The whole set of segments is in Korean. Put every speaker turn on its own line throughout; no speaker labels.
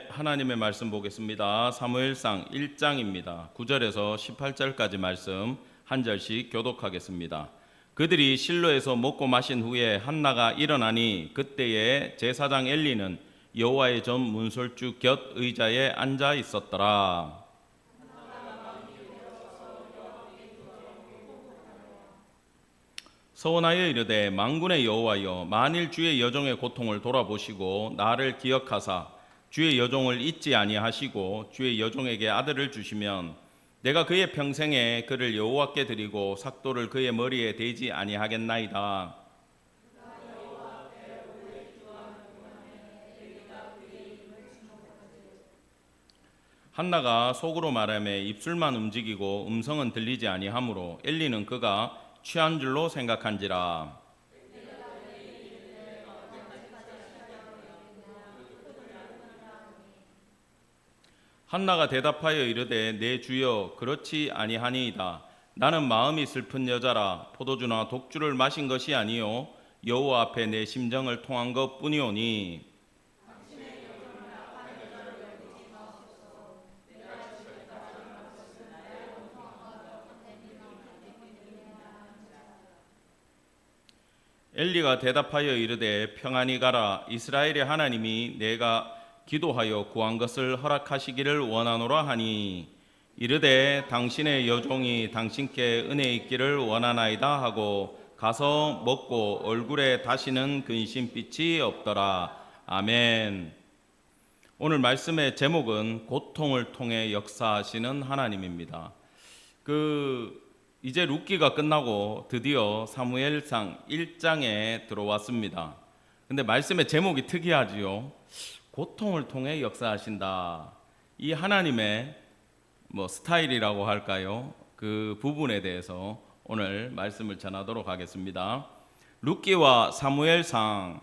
하나님의 말씀 보겠습니다. 사무엘상 1장입니다. 9절에서 18절까지 말씀 한 절씩 교독하겠습니다. 그들이 실로에서 먹고 마신 후에 한나가 일어나니 그때에 제사장 엘리는 여호와의 전 문설주 곁 의자에 앉아 있었더라. 서원하여 이르되 만군의 여호와여, 만일 주의 여종의 고통을 돌아보시고 나를 기억하사 주의 여종을 잊지 아니하시고 주의 여종에게 아들을 주시면 내가 그의 평생에 그를 여호와께 드리고 삭도를 그의 머리에 대지 아니하겠나이다. 한나가 속으로 말하며 입술만 움직이고 음성은 들리지 아니하므로 엘리는 그가 취한 줄로 생각한지라. 한나가 대답하여 이르되 내 주여 그렇지 아니하니이다. 나는 마음이 슬픈 여자라 포도주나 독주를 마신 것이 아니요 여호와 앞에 내 심정을 통한 것뿐이오니. 엘리가 대답하여 이르되 평안히 가라. 이스라엘의 하나님이 내가 기도하여 구한 것을 허락하시기를 원하노라 하니 이르되 당신의 여종이 당신께 은혜 있기를 원하나이다 하고 가서 먹고 얼굴에 다시는 근심빛이 없더라. 아멘. 오늘 말씀의 제목은 고통을 통해 역사하시는 하나님입니다. 이제 룻기가 끝나고 드디어 사무엘상 1장에 들어왔습니다. 근데 말씀의 제목이 특이하지요. 고통을 통해 역사하신다. 이 하나님의 스타일이라고 할까요? 그 부분에 대해서 오늘 말씀을 전하도록 하겠습니다. 룻기와 사무엘상,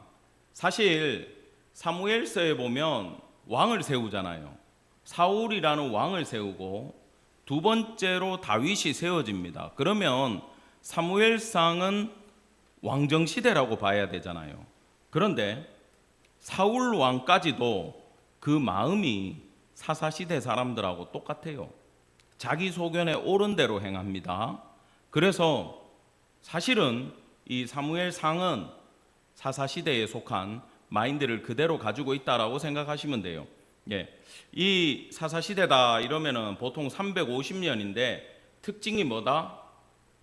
사실 사무엘서에 보면 왕을 세우잖아요. 사울이라는 왕을 세우고 두 번째로 다윗이 세워집니다. 그러면 사무엘상은 왕정시대라고 봐야 되잖아요. 그런데 사울 왕까지도 그 마음이 사사시대 사람들하고 똑같아요. 자기 소견에 옳은 대로 행합니다. 그래서 사실은 이 사무엘상은 사사시대에 속한 마인드를 그대로 가지고 있다라고 생각하시면 돼요. 이 사사시대다 이러면은 보통 350년인데 특징이 뭐다?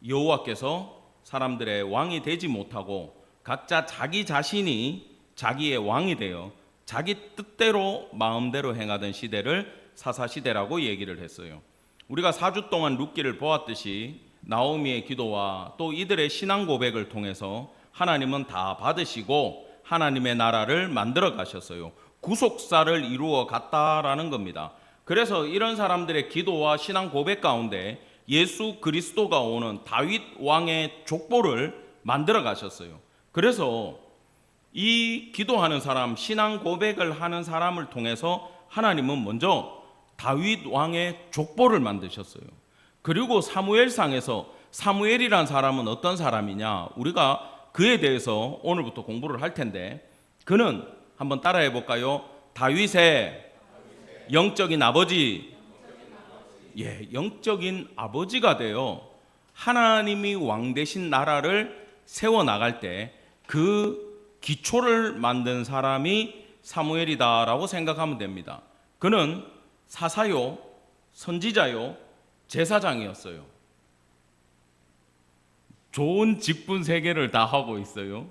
여호와께서 사람들의 왕이 되지 못하고 각자 자기 자신이 자기의 왕이 되어 자기 뜻대로 마음대로 행하던 시대를 사사시대라고 얘기를 했어요. 우리가 4주 동안 룻기를 보았듯이 나오미의 기도와 또 이들의 신앙 고백을 통해서 하나님은 다 받으시고 하나님의 나라를 만들어 가셨어요. 구속사를 이루어 갔다라는 겁니다. 그래서 이런 사람들의 기도와 신앙 고백 가운데 예수 그리스도가 오는 다윗 왕의 족보를 만들어 가셨어요. 그래서 이 기도하는 사람, 신앙 고백을 하는 사람을 통해서 하나님은 먼저 다윗 왕의 족보를 만드셨어요. 그리고 사무엘상에서 사무엘이란 사람은 어떤 사람이냐? 우리가 그에 대해서 오늘부터 공부를 할 텐데 그는 한번 따라해 볼까요? 다윗의 영적인 아버지. 영적인 아버지가 되어 하나님이 왕 되신 나라를 세워 나갈 때 그 기초를 만든 사람이 사무엘이다라고 생각하면 됩니다. 그는 사사요, 선지자요, 제사장이었어요. 좋은 직분 세 개를 다 하고 있어요.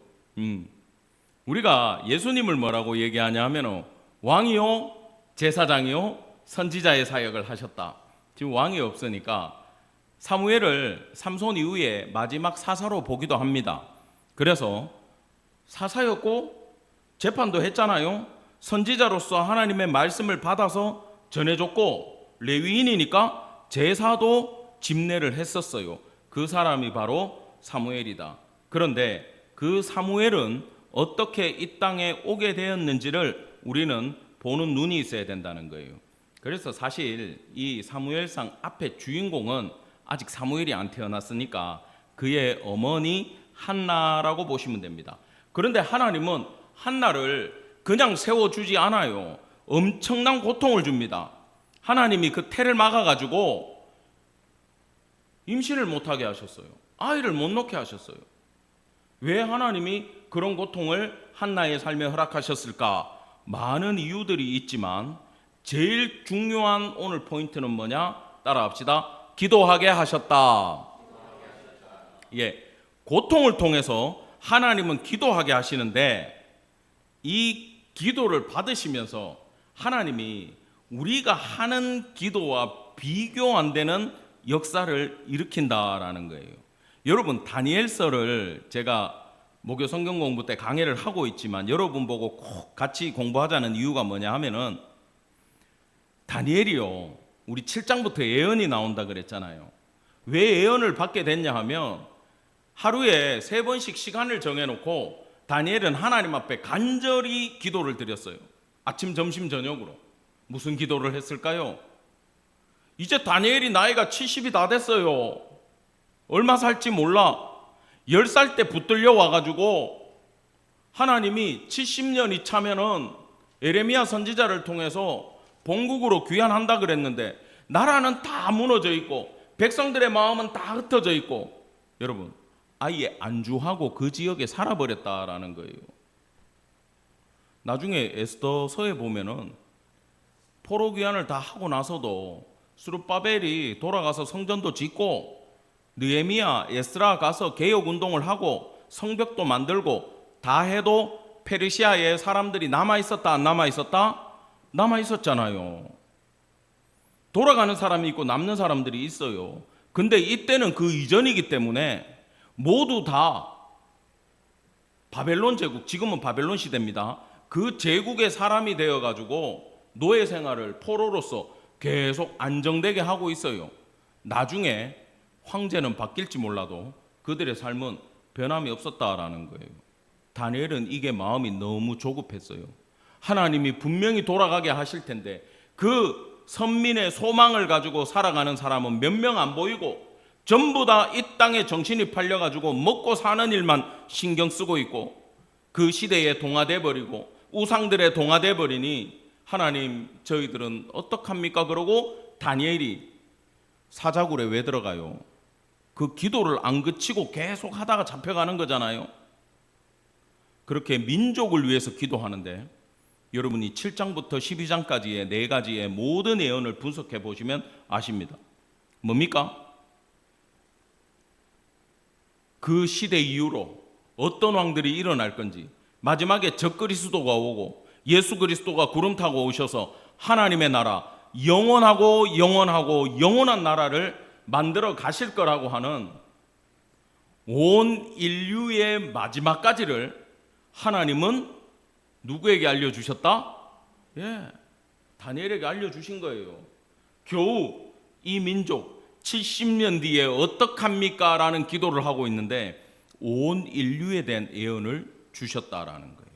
우리가 예수님을 뭐라고 얘기하냐 하면 왕이요, 제사장이요, 선지자의 사역을 하셨다. 지금 왕이 없으니까 사무엘을 삼손 이후에 마지막 사사로 보기도 합니다. 그래서 사사였고 재판도 했잖아요. 선지자로서 하나님의 말씀을 받아서 전해줬고 레위인이니까 제사도 집례를 했었어요. 그 사람이 바로 사무엘이다. 그런데 그 사무엘은 어떻게 이 땅에 오게 되었는지를 우리는 보는 눈이 있어야 된다는 거예요. 그래서 사실 이 사무엘상 앞에 주인공은 아직 사무엘이 안 태어났으니까 그의 어머니 한나라고 보시면 됩니다. 그런데 하나님은 한나를 그냥 세워주지 않아요. 엄청난 고통을 줍니다. 하나님이 그 태를 막아가지고 임신을 못하게 하셨어요. 아이를 못 낳게 하셨어요. 왜 하나님이 그런 고통을 한나의 삶에 허락하셨을까? 많은 이유들이 있지만 제일 중요한 오늘 포인트는 뭐냐? 따라합시다. 기도하게 하셨다. 예, 고통을 통해서 하나님은 기도하게 하시는데 이 기도를 받으시면서 하나님이 우리가 하는 기도와 비교 안 되는 역사를 일으킨다라는 거예요. 여러분, 다니엘서를 제가 목요 성경 공부 때 강해를 하고 있지만 여러분 보고 꼭 같이 공부하자는 이유가 뭐냐 하면은 다니엘이요, 우리 7장부터 예언이 나온다 그랬잖아요. 왜 예언을 받게 됐냐 하면 하루에 3번씩 시간을 정해놓고 다니엘은 하나님 앞에 간절히 기도를 드렸어요. 아침, 점심, 저녁으로. 무슨 기도를 했을까요? 이제 다니엘이 나이가 70이 다 됐어요. 얼마 살지 몰라. 10살 때 붙들려 와가지고 하나님이 70년이 차면은 에레미야 선지자를 통해서 본국으로 귀환한다 그랬는데 나라는 다 무너져 있고 백성들의 마음은 다 흩어져 있고 여러분 아예 안주하고 그 지역에 살아버렸다라는 거예요. 나중에 에스더서에 보면은 포로 귀환을 다 하고 나서도 스룹바벨이 돌아가서 성전도 짓고 느헤미야, 에스라 가서 개혁 운동을 하고 성벽도 만들고 다 해도 페르시아에 사람들이 남아 있었다 안 남아 있었다? 남아 있었잖아요. 돌아가는 사람이 있고 남는 사람들이 있어요. 근데 이때는 그 이전이기 때문에 모두 다 바벨론 제국, 지금은 바벨론 시대입니다. 그 제국의 사람이 되어가지고 노예 생활을 포로로서 계속 안정되게 하고 있어요. 나중에 황제는 바뀔지 몰라도 그들의 삶은 변함이 없었다라는 거예요. 다니엘은 이게 마음이 너무 조급했어요. 하나님이 분명히 돌아가게 하실 텐데 그 선민의 소망을 가지고 살아가는 사람은 몇 명 안 보이고 전부 다 이 땅에 정신이 팔려가지고 먹고 사는 일만 신경 쓰고 있고 그 시대에 동화돼 버리고 우상들의 동화돼 버리니 하나님 저희들은 어떡합니까? 그러고 다니엘이 사자굴에 왜 들어가요? 그 기도를 안 그치고 계속 하다가 잡혀가는 거잖아요. 그렇게 민족을 위해서 기도하는데 여러분이 7장부터 12장까지의 4가지의 모든 예언을 분석해 보시면 아십니다. 뭡니까? 그 시대 이후로 어떤 왕들이 일어날 건지, 마지막에 적그리스도가 오고 예수 그리스도가 구름 타고 오셔서 하나님의 나라, 영원하고 영원하고 영원한 나라를 만들어 가실 거라고 하는 온 인류의 마지막까지를 하나님은 누구에게 알려주셨다? 예, 다니엘에게 알려주신 거예요. 겨우 이 민족 70년 뒤에 어떡합니까? 라는 기도를 하고 있는데 온 인류에 대한 예언을 주셨다라는 거예요.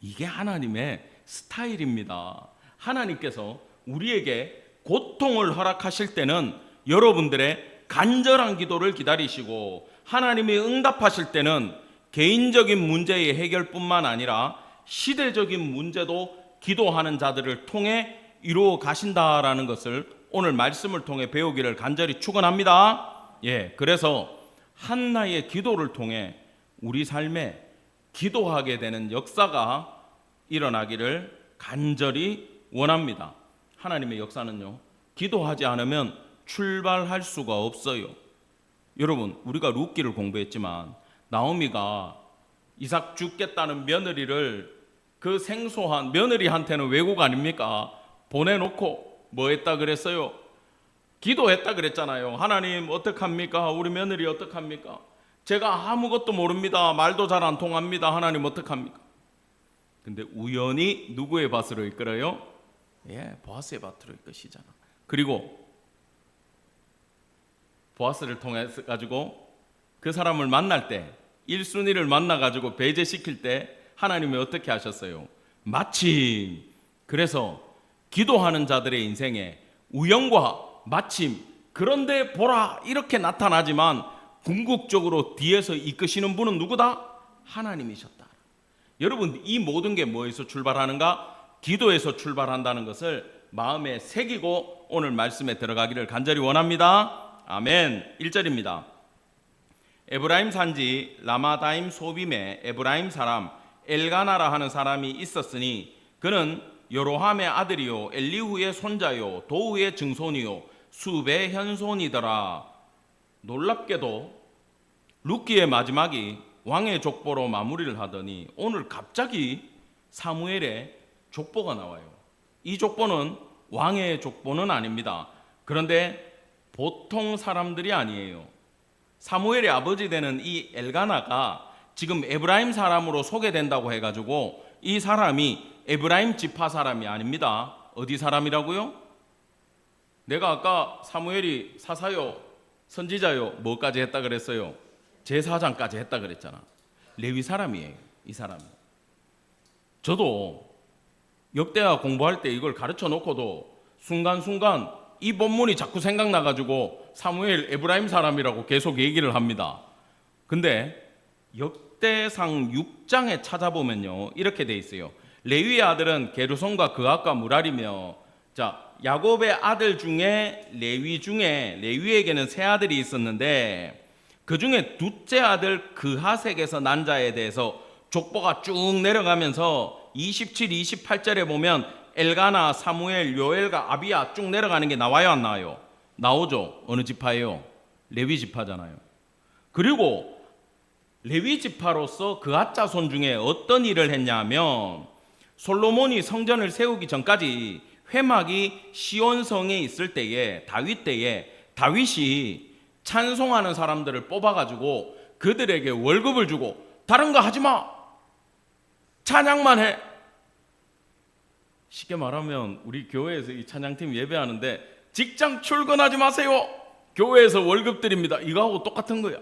이게 하나님의 스타일입니다. 하나님께서 우리에게 고통을 허락하실 때는 여러분들의 간절한 기도를 기다리시고 하나님이 응답하실 때는 개인적인 문제의 해결뿐만 아니라 시대적인 문제도 기도하는 자들을 통해 이루어 가신다라는 것을 오늘 말씀을 통해 배우기를 간절히 축원합니다. 예, 그래서 한나의 기도를 통해 우리 삶에 기도하게 되는 역사가 일어나기를 간절히 원합니다. 하나님의 역사는요, 기도하지 않으면 출발할 수가 없어요. 여러분, 우리가 룻기를 공부했지만 나오미가 이삭 죽겠다는 며느리를 그 생소한 며느리한테는 외국 아닙니까? 보내놓고 뭐 했다 그랬어요? 기도했다 그랬잖아요. 하나님 어떡합니까? 우리 며느리 어떡합니까? 제가 아무것도 모릅니다. 말도 잘 안 통합니다. 하나님 어떡합니까? 근데 우연히 누구의 밭으로 이끌어요? 예, 보아스의 밭으로 이끄시잖아. 그리고 보아스를 통해 가지고 그 사람을 만날 때 1순위를 만나 가지고 배제시킬 때 하나님이 어떻게 하셨어요? 마침 그래서 기도하는 자들의 인생에 우연과 마침 그런데 보라 이렇게 나타나지만 궁극적으로 뒤에서 이끄시는 분은 누구다? 하나님이셨다. 여러분, 이 모든 게 뭐에서 출발하는가? 기도에서 출발한다는 것을 마음에 새기고 오늘 말씀에 들어가기를 간절히 원합니다. 아멘. 1절입니다. 에브라임 산지 라마다임 소빔에 에브라임 사람 엘가나라 하는 사람이 있었으니 그는 여로함의 아들이요 엘리후의 손자요 도후의 증손이요 수베의 현손이더라. 놀랍게도 룻기의 마지막이 왕의 족보로 마무리를 하더니 오늘 갑자기 사무엘의 족보가 나와요. 이 족보는 왕의 족보는 아닙니다. 그런데 보통 사람들이 아니에요. 사무엘의 아버지 되는 이 엘가나가 지금 에브라임 사람으로 소개된다고 해가지고 이 사람이 에브라임 지파 사람이 아닙니다. 어디 사람이라고요? 내가 아까 사무엘이 사사요 선지자요 뭐까지 했다 그랬어요? 제사장까지 했다 그랬잖아. 레위 사람이에요. 이 사람이. 저도 역대하 공부할 때 이걸 가르쳐 놓고도 순간순간 이 본문이 자꾸 생각나가지고 사무엘 에브라임 사람이라고 계속 얘기를 합니다. 근데 역대상 6장에 찾아보면요 이렇게 돼 있어요. 레위의 아들은 게르손과 그앗과 무랄이며, 자 야곱의 아들 중에 레위에게는 세 아들이 있었는데 그 중에 둘째 아들 그핫에게서 난 자에 대해서 족보가 쭉 내려가면서 27, 28절에 보면 엘가나, 사무엘, 요엘과 아비야 쭉 내려가는 게 나와요 안 나와요? 나오죠. 어느 지파예요? 레위 지파잖아요. 그리고 레위 지파로서 그앗 자손 중에 어떤 일을 했냐면 솔로몬이 성전을 세우기 전까지 회막이 시온성에 있을 때에 다윗 때에 다윗이 찬송하는 사람들을 뽑아가지고 그들에게 월급을 주고 다른 거 하지 마, 찬양만 해. 쉽게 말하면 우리 교회에서 이 찬양팀 예배하는데 직장 출근하지 마세요, 교회에서 월급 드립니다, 이거하고 똑같은 거야.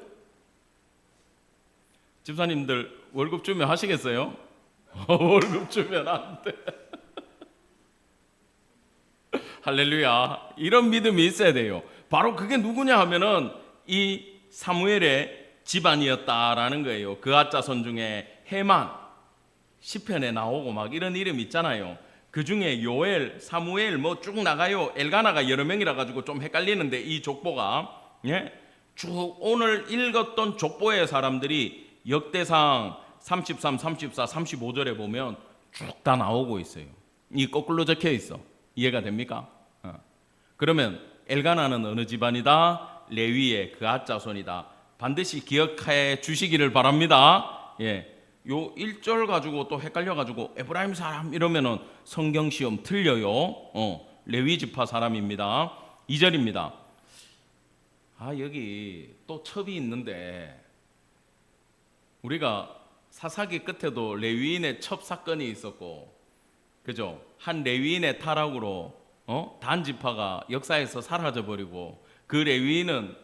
집사님들 월급 주면 하시겠어요? 월급 주면 안 돼. 할렐루야. 이런 믿음이 있어야 돼요. 바로 그게 누구냐 하면은 이 사무엘의 집안이었다라는 거예요. 그앗 자손 중에 헤만, 시편에 나오고 막 이런 이름 있잖아요. 그 중에 요엘, 사무엘 뭐 쭉 나가요. 엘가나가 여러 명이라 가지고 좀 헷갈리는데 이 족보가 쭉 오늘 읽었던 족보의 사람들이 역대상 33, 34, 35절에 보면 쭉 다 나오고 있어요. 이 거꾸로 적혀 있어. 이해가 됩니까? 그러면 엘가나는 어느 집안이다? 레위의 그앗 자손이다. 반드시 기억해 주시기를 바랍니다. 요 1절 가지고 또 헷갈려 가지고 에브라임 사람 이러면은 성경 시험 틀려요. 레위 지파 사람입니다. 2절입니다. 여기 또 첩이 있는데 우리가 사사기 끝에도 레위인의 첩 사건이 있었고, 그죠? 한 레위인의 타락으로 단 지파가 역사에서 사라져 버리고 그 레위인은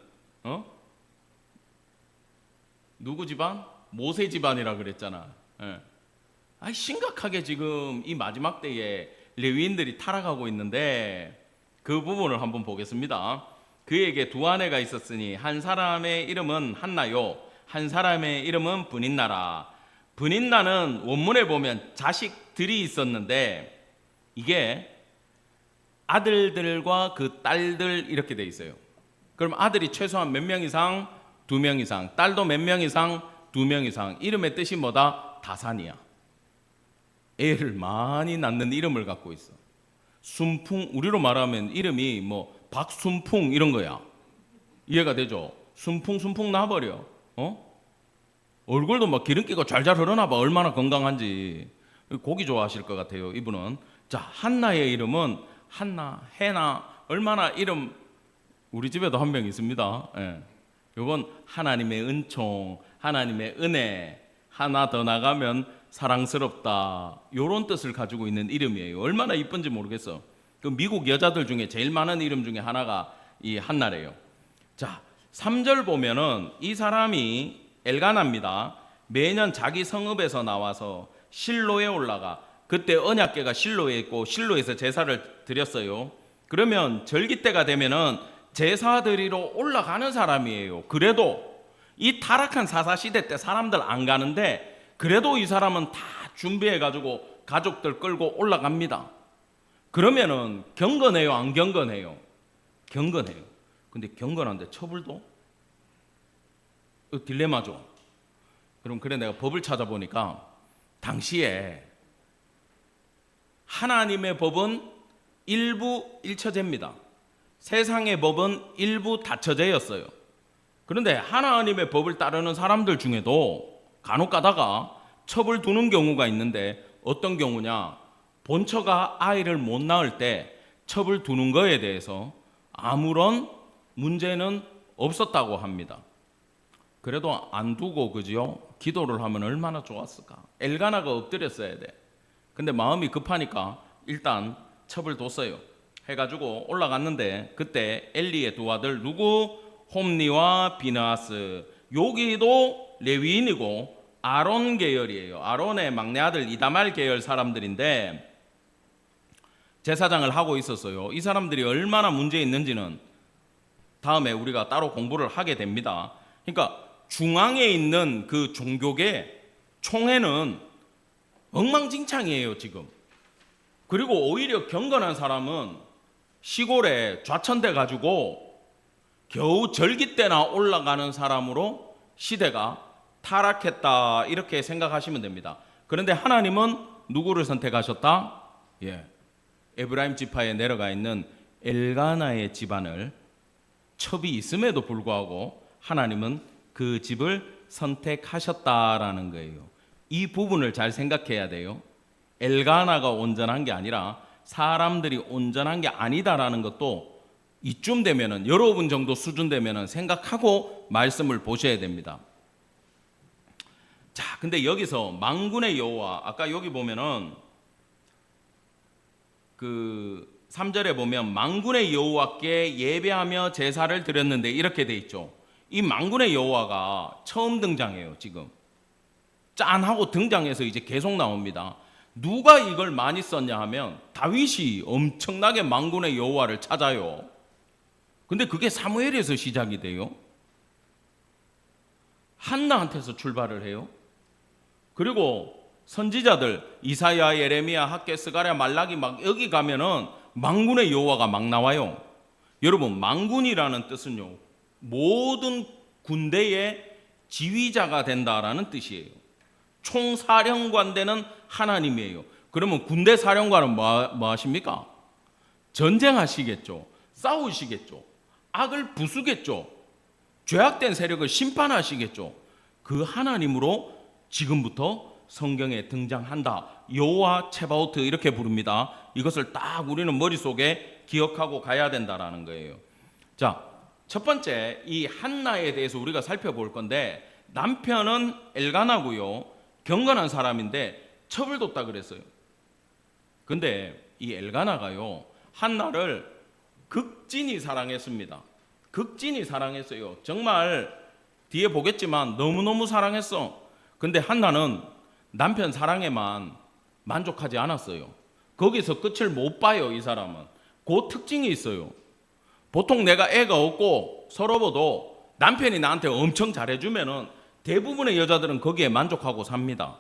누구 집안? 모세 집안이라 그랬잖아. 심각하게 지금 이 마지막 때에 레위인들이 타락하고 있는데 그 부분을 한번 보겠습니다. 그에게 두 아내가 있었으니 한 사람의 이름은 한나요, 한 사람의 이름은 브닌나라. 브닌나는 원문에 보면 자식들이 있었는데 이게 아들들과 그 딸들 이렇게 돼 있어요. 그럼 아들이 최소한 몇 명 이상? 2명 이상. 딸도 몇 명 이상? 2명 이상. 이름의 뜻이 뭐다? 다산이야. 애를 많이 낳는 이름을 갖고 있어. 순풍, 우리로 말하면 이름이 뭐 박순풍 이런 거야. 이해가 되죠? 순풍 나버려. 얼굴도 막 기름기가 잘잘 흐르나 봐. 얼마나 건강한지. 고기 좋아하실 것 같아요, 이분은. 자, 한나의 이름은 한나, 해나, 얼마나 이름, 우리 집에도 한 명 있습니다. 이건 하나님의 은총, 하나님의 은혜, 하나 더 나가면 사랑스럽다, 이런 뜻을 가지고 있는 이름이에요. 얼마나 이쁜지 모르겠어. 그 미국 여자들 중에 제일 많은 이름 중에 하나가 이 한나래요. 자, 3절 보면은 이 사람이 엘가나입니다. 매년 자기 성읍에서 나와서 실로에 올라가, 그때 언약궤가 실로에 있고 실로에서 제사를 드렸어요. 그러면 절기 때가 되면은 제사 드리러 올라가는 사람이에요. 그래도 이 타락한 사사시대 때 사람들 안 가는데 그래도 이 사람은 다 준비해 가지고 가족들 끌고 올라갑니다. 그러면은 경건해요, 안 경건해요? 경건해요. 근데 경건한데 처벌도? 딜레마죠. 그럼 그래 내가 법을 찾아보니까 당시에 하나님의 법은 일부 일처제입니다. 세상의 법은 일부 다처제였어요. 그런데 하나님의 법을 따르는 사람들 중에도 간혹 가다가 첩을 두는 경우가 있는데 어떤 경우냐? 본처가 아이를 못 낳을 때 첩을 두는 거에 대해서 아무런 문제는 없었다고 합니다. 그래도 안 두고 그죠? 기도를 하면 얼마나 좋았을까? 엘가나가 엎드렸어야 돼. 근데 마음이 급하니까 일단 첩을 뒀어요. 해가지고 올라갔는데 그때 엘리의 두 아들 누구? 홈니와 비느하스. 여기도 레위인이고 아론 계열이에요. 아론의 막내 아들 이다말 계열 사람들인데 제사장을 하고 있었어요. 이 사람들이 얼마나 문제 있는지는 다음에 우리가 따로 공부를 하게 됩니다. 그러니까 중앙에 있는 그 종교계 총회는 엉망진창이에요 지금. 그리고 오히려 경건한 사람은 시골에 좌천돼 가지고 겨우 절기 때나 올라가는 사람으로 시대가 타락했다 이렇게 생각하시면 됩니다. 그런데 하나님은 누구를 선택하셨다? 에브라임 지파에 내려가 있는 엘가나의 집안을 첩이 있음에도 불구하고 하나님은 그 집을 선택하셨다라는 거예요. 이 부분을 잘 생각해야 돼요. 엘가나가 온전한 게 아니라 사람들이 온전한 게 아니다라는 것도 이쯤 되면은 여러분 정도 수준 되면은 생각하고 말씀을 보셔야 됩니다. 자, 근데 여기서 만군의 여호와 아까 여기 보면은 그 3절에 보면 만군의 여호와께 예배하며 제사를 드렸는데 이렇게 돼 있죠. 이 만군의 여호와가 처음 등장해요. 지금 짠하고 등장해서 이제 계속 나옵니다. 누가 이걸 많이 썼냐 하면 다윗이 엄청나게 만군의 여호와를 찾아요. 근데 그게 사무엘에서 시작이 돼요. 한나한테서 출발을 해요. 그리고 선지자들 이사야, 예레미야, 학개, 스가랴, 말라기 막 여기 가면은 만군의 여호와가 막 나와요. 여러분 만군이라는 뜻은요 모든 군대의 지휘자가 된다라는 뜻이에요. 총사령관 되는 하나님이에요. 그러면 군대 사령관은 뭐 하십니까? 전쟁하시겠죠. 싸우시겠죠. 악을 부수겠죠. 죄악된 세력을 심판하시겠죠. 그 하나님으로 지금부터 성경에 등장한다. 여호와 체바오트 이렇게 부릅니다. 이것을 딱 우리는 머릿속에 기억하고 가야 된다라는 거예요. 자, 첫 번째 이 한나에 대해서 우리가 살펴볼 건데 남편은 엘가나고요. 경건한 사람인데 첩을 뒀다 그랬어요. 근데 이 엘가나가요. 한나를 극진히 사랑했습니다. 극진히 사랑했어요. 정말 뒤에 보겠지만 너무너무 사랑했어. 근데 한나는 남편 사랑에만 만족하지 않았어요. 거기서 끝을 못 봐요. 이 사람은 그 특징이 있어요. 보통 내가 애가 없고 서러워도 남편이 나한테 엄청 잘해주면은 대부분의 여자들은 거기에 만족하고 삽니다.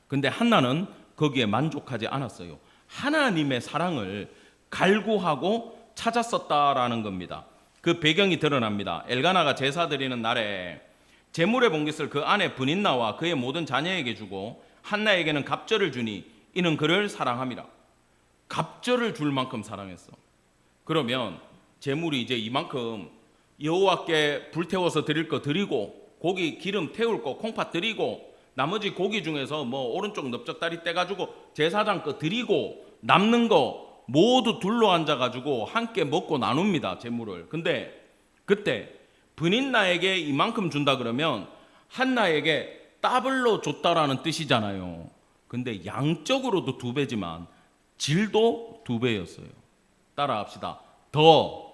근데 한나는 거기에 만족하지 않았어요. 하나님의 사랑을 갈구하고 찾았었다라는 겁니다. 그 배경이 드러납니다. 엘가나가 제사 드리는 날에 제물의 봉깃을 그 아내 브닌나와 그의 모든 자녀에게 주고 한나에게는 갑절을 주니 이는 그를 사랑함이라. 갑절을 줄 만큼 사랑했어. 그러면 제물이 이제 이만큼 여호와께 불태워서 드릴 거 드리고 고기 기름 태울 거 콩팥 드리고 나머지 고기 중에서 뭐 오른쪽 넓적다리 떼가지고 제사장 거 드리고 남는 거 모두 둘러 앉아가지고 함께 먹고 나눕니다. 제물을. 근데 그때 브닌나에게 이만큼 준다 그러면 한나에게 더블로 줬다라는 뜻이잖아요. 근데 양적으로도 2배지만 질도 2배였어요. 따라합시다. 더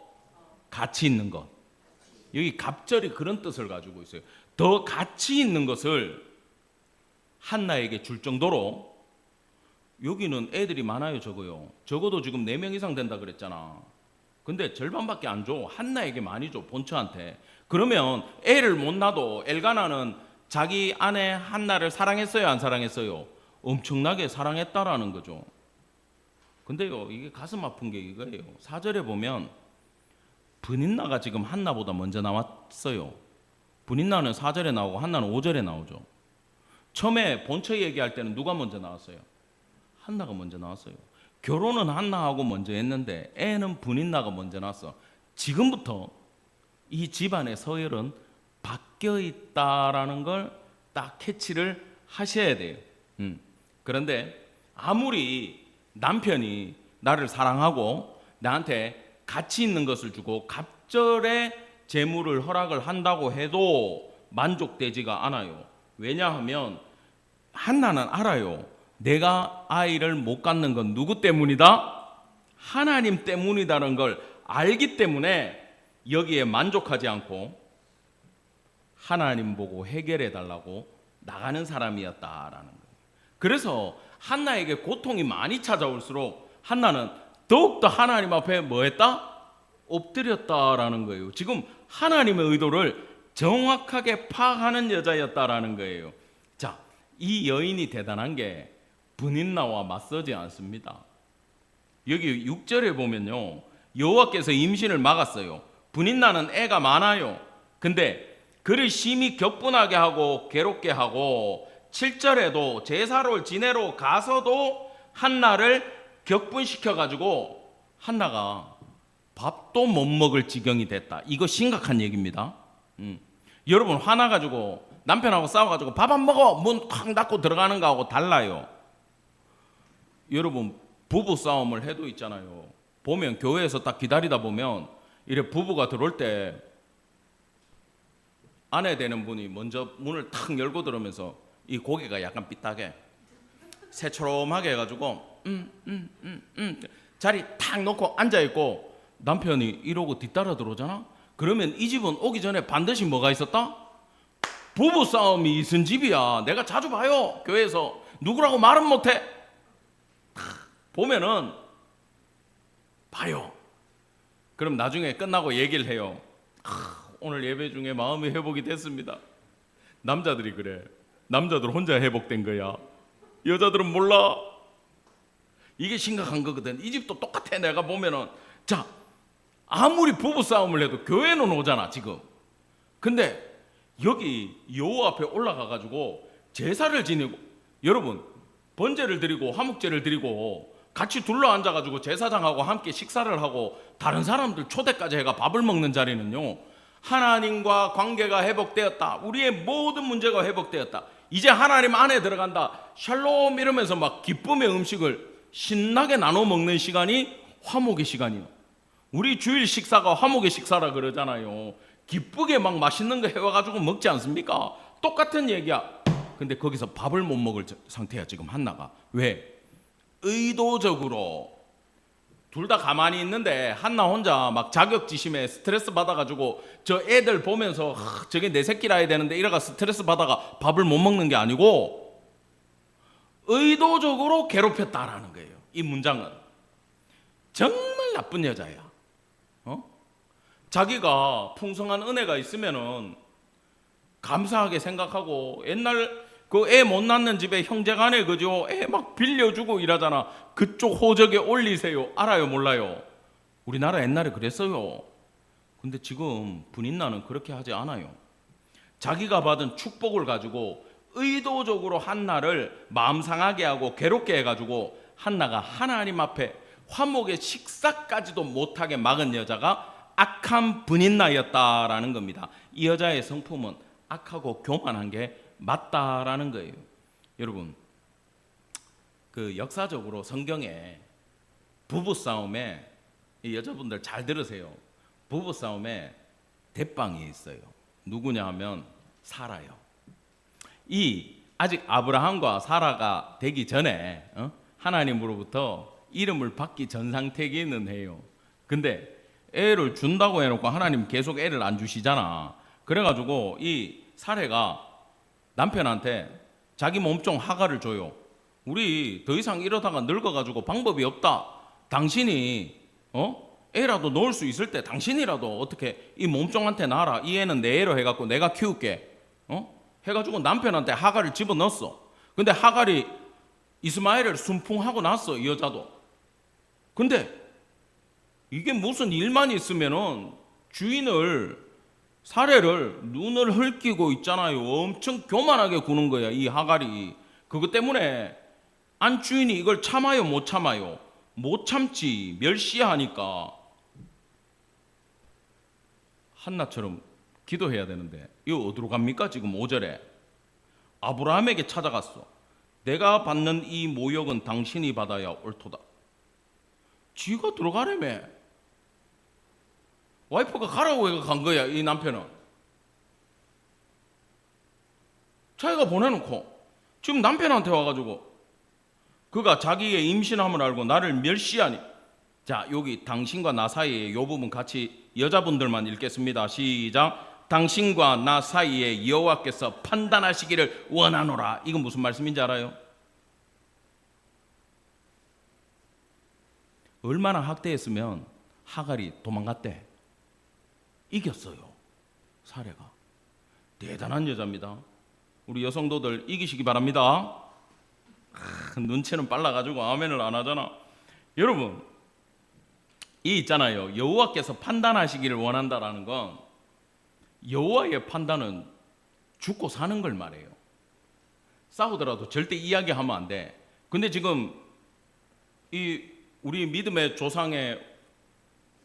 가치 있는 것. 여기 갑절이 그런 뜻을 가지고 있어요. 더 가치 있는 것을 한나에게 줄 정도로. 여기는 애들이 많아요. 적어도 지금 4명 이상 된다 그랬잖아. 근데 절반밖에 안 줘. 한나에게 많이 줘. 본처한테. 그러면 애를 못 낳아도 엘가나는 자기 아내 한나를 사랑했어요, 안 사랑했어요? 엄청나게 사랑했다라는 거죠. 근데요, 이게 가슴 아픈 게 이거예요. 4절에 보면 브닌나가 지금 한나보다 먼저 나왔어요. 브닌나는 4절에 나오고 한나는 5절에 나오죠. 처음에 본처 얘기할 때는 누가 먼저 나왔어요? 한나가 먼저 나왔어요. 결혼은 한나하고 먼저 했는데 애는 브닌나가 먼저 났어. 지금부터 이 집안의 서열은 바뀌어 있다라는 걸 딱 캐치를 하셔야 돼요. 그런데 아무리 남편이 나를 사랑하고 나한테 가치 있는 것을 주고 갑절의 재물을 허락을 한다고 해도 만족되지가 않아요. 왜냐하면 한나는 알아요. 내가 아이를 못 갖는 건 누구 때문이다? 하나님 때문이다는 걸 알기 때문에 여기에 만족하지 않고 하나님 보고 해결해 달라고 나가는 사람이었다라는 거예요. 그래서 한나에게 고통이 많이 찾아올수록 한나는 더욱더 하나님 앞에 뭐 했다? 엎드렸다라는 거예요. 지금 하나님의 의도를 정확하게 파악하는 여자였다라는 거예요. 자, 이 여인이 대단한 게 브닌나와 맞서지 않습니다. 여기 6절에 보면요, 여호와께서 임신을 막았어요. 브닌나는 애가 많아요. 근데 그를 심히 격분하게 하고 괴롭게 하고 7절에도 제사를 지내러 가서도 한나를 격분시켜 가지고 한나가 밥도 못 먹을 지경이 됐다. 이거 심각한 얘기입니다. 여러분 화나가지고 남편하고 싸워가지고 밥 안 먹어 문 탁 닫고 들어가는 거하고 달라요. 여러분 부부 싸움을 해도 있잖아요. 보면 교회에서 딱 기다리다 보면 이래 부부가 들어올 때 아내 되는 분이 먼저 문을 탁 열고 들어오면서 이 고개가 약간 삐딱해 새초롬하게 해가지고 자리 탁 놓고 앉아있고 남편이 이러고 뒤따라 들어오잖아. 그러면 이 집은 오기 전에 반드시 뭐가 있었다? 부부 싸움이 있은 집이야. 내가 자주 봐요. 교회에서 누구라고 말은 못해. 보면은 봐요. 그럼 나중에 끝나고 얘기를 해요. 오늘 예배 중에 마음이 회복이 됐습니다. 남자들이 그래. 남자들 혼자 회복된 거야. 여자들은 몰라. 이게 심각한 거거든. 이 집도 똑같아. 내가 보면은 자, 아무리 부부 싸움을 해도 교회는 오잖아 지금. 근데 여기 여호와 앞에 올라가 가지고 제사를 지내고, 여러분 번제를 드리고 화목제를 드리고 같이 둘러앉아 가지고 제사장하고 함께 식사를 하고 다른 사람들 초대까지 해가 밥을 먹는 자리는요, 하나님과 관계가 회복되었다. 우리의 모든 문제가 회복되었다. 이제 하나님 안에 들어간다. 샬롬 이러면서 막 기쁨의 음식을 신나게 나눠 먹는 시간이 화목의 시간이에요. 우리 주일 식사가 화목의 식사라 그러잖아요. 기쁘게 막 맛있는 거 해와가지고 먹지 않습니까? 똑같은 얘기야. 근데 거기서 밥을 못 먹을 상태야 지금 한나가. 왜? 의도적으로 둘 다 가만히 있는데 한나 혼자 막 자격지심에 스트레스 받아가지고 저 애들 보면서 저게 내 새끼라 해야 되는데 이래가 스트레스 받아가 밥을 못 먹는 게 아니고 의도적으로 괴롭혔다라는 거예요. 이 문장은 정말 나쁜 여자야. 자기가 풍성한 은혜가 있으면은 감사하게 생각하고, 옛날 그 애 못 낳는 집에 형제간에 그죠? 애 막 빌려주고 이러잖아. 그쪽 호적에 올리세요. 알아요, 몰라요? 우리나라 옛날에 그랬어요. 근데 지금 브닌나는 그렇게 하지 않아요. 자기가 받은 축복을 가지고 의도적으로 한나를 마음 상하게 하고 괴롭게 해가지고 한나가 하나님 앞에 화목의 식사까지도 못하게 막은 여자가 악한 브닌나였다라는 겁니다. 이 여자의 성품은 악하고 교만한 게 맞다라는 거예요. 여러분, 그 역사적으로 성경에 부부싸움에, 이 여자분들 잘 들으세요. 부부싸움에 대빵이 있어요. 누구냐 하면 사라요. 이 아직 아브라함과 사라가 되기 전에 하나님으로부터 이름을 받기 전 상태기는 해요. 근데 애를 준다고 해놓고 하나님 계속 애를 안 주시잖아. 그래가지고 이 사례가 남편한테 자기 몸종 하가를 줘요. 우리 더 이상 이러다가 늙어가지고 방법이 없다. 당신이 애라도 놓을 수 있을 때 당신이라도 어떻게 이 몸종한테 놔라. 이 애는 내 애로 해갖고 내가 키울게. 해가지고 남편한테 하가를 집어넣었어. 근데 하갈이 이스마엘을 순풍하고 났어, 이 여자도. 근데 이게 무슨 일만 있으면은 주인을, 사례를 눈을 흘끼고 있잖아요. 엄청 교만하게 구는 거야, 이 하갈이. 그것 때문에 안 주인이 이걸 참아요, 못 참아요? 못 참지. 멸시하니까. 한나처럼 기도해야 되는데 이거 어디로 갑니까? 지금 5절에 아브라함에게 찾아갔어. 내가 받는 이 모욕은 당신이 받아야 옳도다. 지가 들어가려며. 와이프가 가라고 해가 간 거야, 이 남편은. 자기가 보내놓고 지금 남편한테 와가지고 그가 자기의 임신함을 알고 나를 멸시하니. 자, 여기 당신과 나 사이에 이 부분 같이 여자분들만 읽겠습니다. 시작. 당신과 나 사이에 여호와께서 판단하시기를 원하노라. 이건 무슨 말씀인지 알아요? 얼마나 학대했으면 하갈이 도망갔대. 이겼어요, 사례가. 대단한 여자입니다. 우리 여성도들 이기시기 바랍니다. 눈치는 빨라가지고 아멘을 안 하잖아. 여러분, 이 있잖아요, 여호와께서 판단하시기를 원한다라는 건 여호와의 판단은 죽고 사는 걸 말해요. 싸우더라도 절대 이야기하면 안 돼. 근데 지금 이 우리 믿음의 조상의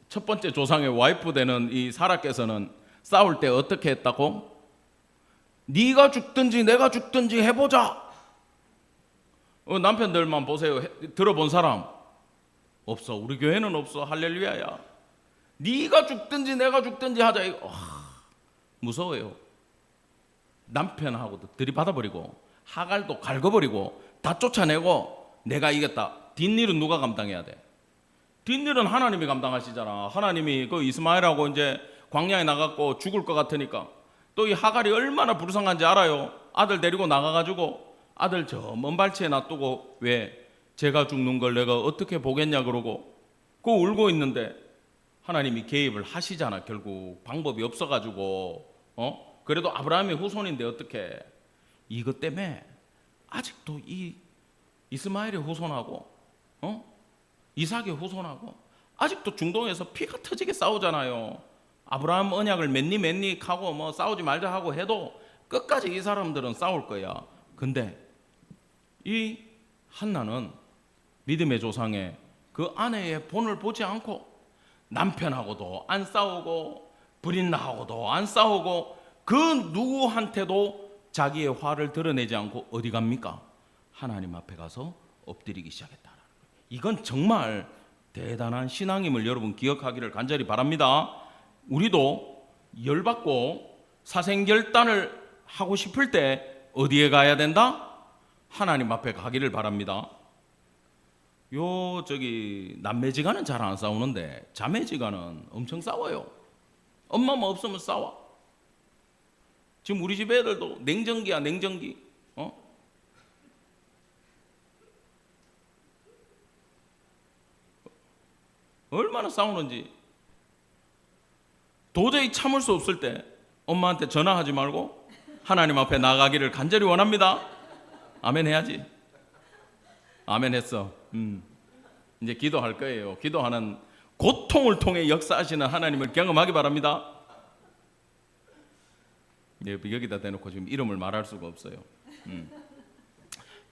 첫 번째 조상의 와이프 되는 이 사라께서는 싸울 때 어떻게 했다고? 네가 죽든지 내가 죽든지 해보자. 남편들만 보세요. 들어본 사람 없어. 우리 교회는 없어. 할렐루야야. 네가 죽든지 내가 죽든지 하자. 이거 무서워요. 남편하고도 들이받아버리고 하갈도 갈궈버리고 다 쫓아내고 내가 이겼다. 뒷일은 누가 감당해야 돼? 뒷일은 하나님이 감당하시잖아. 하나님이 그 이스마엘하고 이제 광야에 나갔고 죽을 것 같으니까. 또 이 하갈이 얼마나 불쌍한지 알아요? 아들 데리고 나가가지고 아들 저 먼 발치에 놔두고 왜 제가 죽는 걸 내가 어떻게 보겠냐 그러고 그 울고 있는데 하나님이 개입을 하시잖아. 결국 방법이 없어가지고 그래도 아브라함의 후손인데 어떻게. 이것 때문에 아직도 이 이스마엘의 후손하고 이삭의 후손하고 아직도 중동에서 피가 터지게 싸우잖아요. 아브라함 언약을 맨닉 하고 뭐 싸우지 말자 하고 해도 끝까지 이 사람들은 싸울 거야. 근데 이 한나는 믿음의 조상의 그 아내의 본을 보지 않고 남편하고도 안 싸우고 브린나하고도 안 싸우고 그 누구한테도 자기의 화를 드러내지 않고 어디 갑니까? 하나님 앞에 가서 엎드리기 시작했다는 거예요. 이건 정말 대단한 신앙임을 여러분 기억하기를 간절히 바랍니다. 우리도 열받고 사생결단을 하고 싶을 때 어디에 가야 된다? 하나님 앞에 가기를 바랍니다. 남매지간은 잘 안 싸우는데 자매지간은 엄청 싸워요. 엄마만 없으면 싸워. 지금 우리 집 애들도 냉전기야, 냉전기. 얼마나 싸우는지. 도저히 참을 수 없을 때 엄마한테 전화하지 말고 하나님 앞에 나가기를 간절히 원합니다. 아멘 해야지. 아멘 했어. 이제 기도할 거예요. 기도하는 고통을 통해 역사하시는 하나님을 경험하기 바랍니다. 여기다 대놓고 지금 이름을 말할 수가 없어요.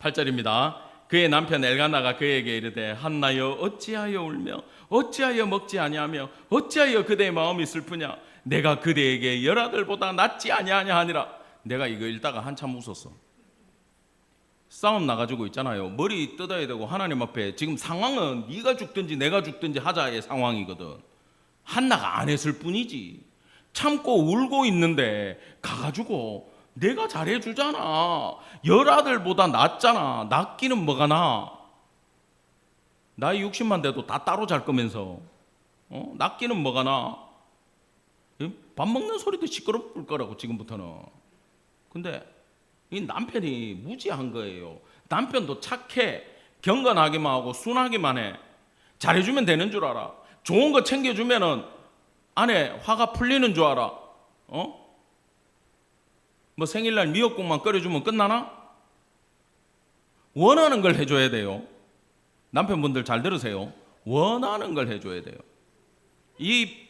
8절입니다. 그의 남편 엘가나가 그에게 이르되 한나여 어찌하여 울며 어찌하여 먹지 아니하며 어찌하여 그대의 마음이 슬프냐. 내가 그대에게 열아들보다 낫지 아니하냐 하니라. 내가 이거 읽다가 한참 웃었어. 싸움 나가지고 있잖아요. 머리 뜯어야 되고 하나님 앞에 지금 상황은 네가 죽든지 내가 죽든지 하자의 상황이거든. 한나가 안 했을 뿐이지. 참고 울고 있는데 가가지고 내가 잘해주잖아. 열아들보다 낫잖아. 낫기는 뭐가 나. 나이 60만 돼도 다 따로 잘 거면서 낫기는 뭐가 나. 밥 먹는 소리도 시끄러울 거라고 지금부터는. 근데 이 남편이 무지한 거예요. 남편도 착해. 경건하기만 하고 순하기만 해. 잘해주면 되는 줄 알아. 좋은 거 챙겨주면은 아내 화가 풀리는 줄 알아. 뭐 생일날 미역국만 끓여주면 끝나나? 원하는 걸 해줘야 돼요. 남편분들 잘 들으세요. 원하는 걸 해줘야 돼요. 이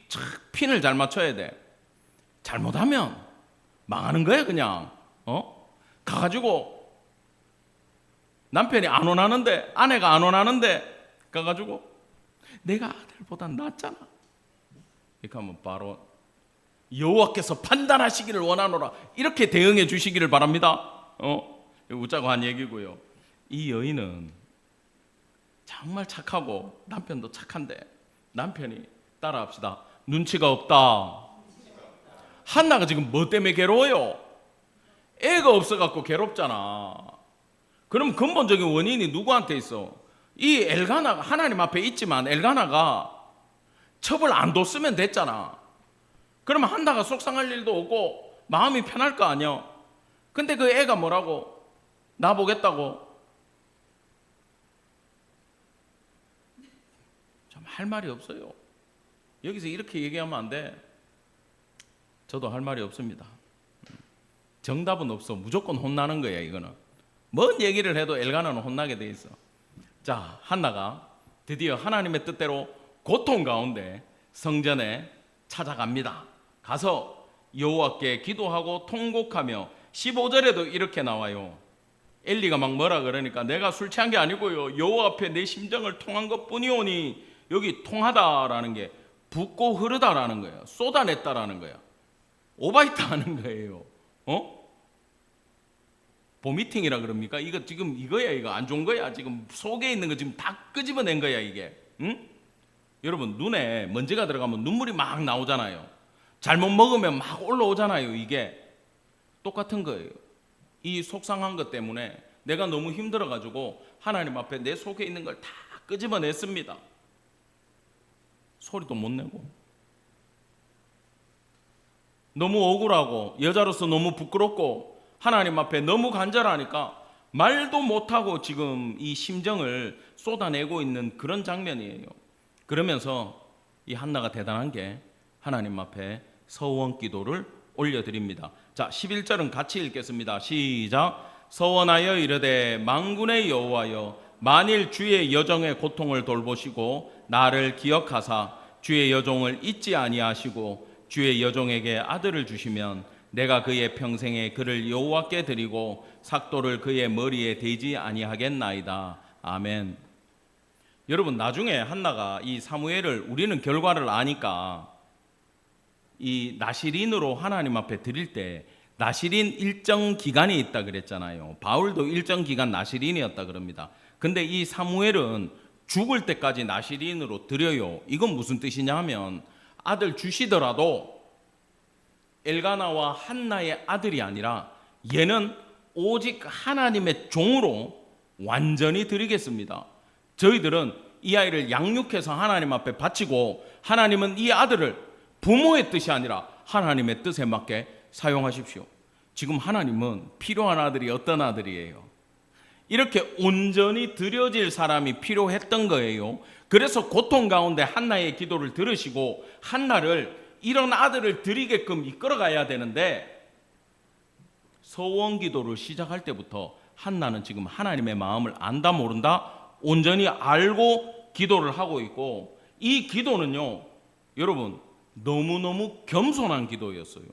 핀을 잘 맞춰야 돼. 잘못하면 망하는 거야 그냥. 가가지고 남편이 안 원하는데, 아내가 안 원하는데 가가지고 내가 아들보단 낫잖아 이렇게 하면 바로 여호와께서 판단하시기를 원하노라 이렇게 대응해 주시기를 바랍니다. 웃자고 한 얘기고요. 이 여인은 정말 착하고 남편도 착한데 남편이 따라합시다. 눈치가 없다. 한나가 지금 뭐 때문에 괴로워요? 애가 없어갖고 괴롭잖아. 그럼 근본적인 원인이 누구한테 있어? 이 엘가나가 하나님 앞에 있지만 엘가나가 첩을 안 뒀으면 됐잖아. 그러면 한나가 속상할 일도 없고 마음이 편할 거 아니야. 근데 그 애가 뭐라고? 나 보겠다고? 참 할 말이 없어요. 여기서 이렇게 얘기하면 안 돼. 저도 할 말이 없습니다. 정답은 없어. 무조건 혼나는 거야 이거는. 뭔 얘기를 해도 엘가나는 혼나게 돼 있어. 자, 한나가 드디어 하나님의 뜻대로 고통 가운데 성전에 찾아갑니다. 가서 여호와께 기도하고 통곡하며 15절에도 이렇게 나와요. 엘리가 막 뭐라 그러니까 내가 술 취한 게 아니고요 여호와 앞에 내 심정을 통한 것뿐이오니, 여기 통하다라는 게 붓고 흐르다라는 거예요. 쏟아냈다라는 거예요. 오바이트 하는 거예요. 보미팅이라 그럽니까? 이거 지금 이거야. 이거 안 좋은 거야. 지금 속에 있는 거 지금 다 끄집어낸 거야 이게. 응? 여러분 눈에 먼지가 들어가면 눈물이 막 나오잖아요. 잘못 먹으면 막 올라오잖아요. 이게 똑같은 거예요. 이 속상한 것 때문에 내가 너무 힘들어가지고 하나님 앞에 내 속에 있는 걸 다 끄집어냈습니다. 소리도 못 내고 너무 억울하고 여자로서 너무 부끄럽고 하나님 앞에 너무 간절하니까 말도 못하고 지금 이 심정을 쏟아내고 있는 그런 장면이에요. 그러면서 이 한나가 대단한 게 하나님 앞에 서원 기도를 올려드립니다. 자, 11절은 같이 읽겠습니다. 시작. 서원하여 이르되 만군의 여호와여, 만일 주의 여종의 고통을 돌보시고 나를 기억하사 주의 여종을 잊지 아니하시고 주의 여종에게 아들을 주시면 내가 그의 평생에 그를 여호와께 드리고 삭도를 그의 머리에 대지 아니하겠나이다. 아멘. 여러분 나중에 한나가 이 사무엘을, 우리는 결과를 아니까 이 나시린으로 하나님 앞에 드릴 때 나시린 일정 기간이 있다 그랬잖아요. 바울도 일정 기간 나시린이었다 그럽니다. 근데 이 사무엘은 죽을 때까지 나시린으로 드려요. 이건 무슨 뜻이냐 하면 아들 주시더라도 엘가나와 한나의 아들이 아니라 얘는 오직 하나님의 종으로 완전히 드리겠습니다. 저희들은 이 아이를 양육해서 하나님 앞에 바치고 하나님은 이 아들을 부모의 뜻이 아니라 하나님의 뜻에 맞게 사용하십시오. 지금 하나님은 필요한 아들이 어떤 아들이에요? 이렇게 온전히 드려질 사람이 필요했던 거예요. 그래서 고통 가운데 한나의 기도를 들으시고 한나를 이런 아들을 드리게끔 이끌어가야 되는데, 서원 기도를 시작할 때부터 한나는 지금 하나님의 마음을 안다 모른다 온전히 알고 기도를 하고 있고, 이 기도는요 여러분 너무너무 겸손한 기도였어요.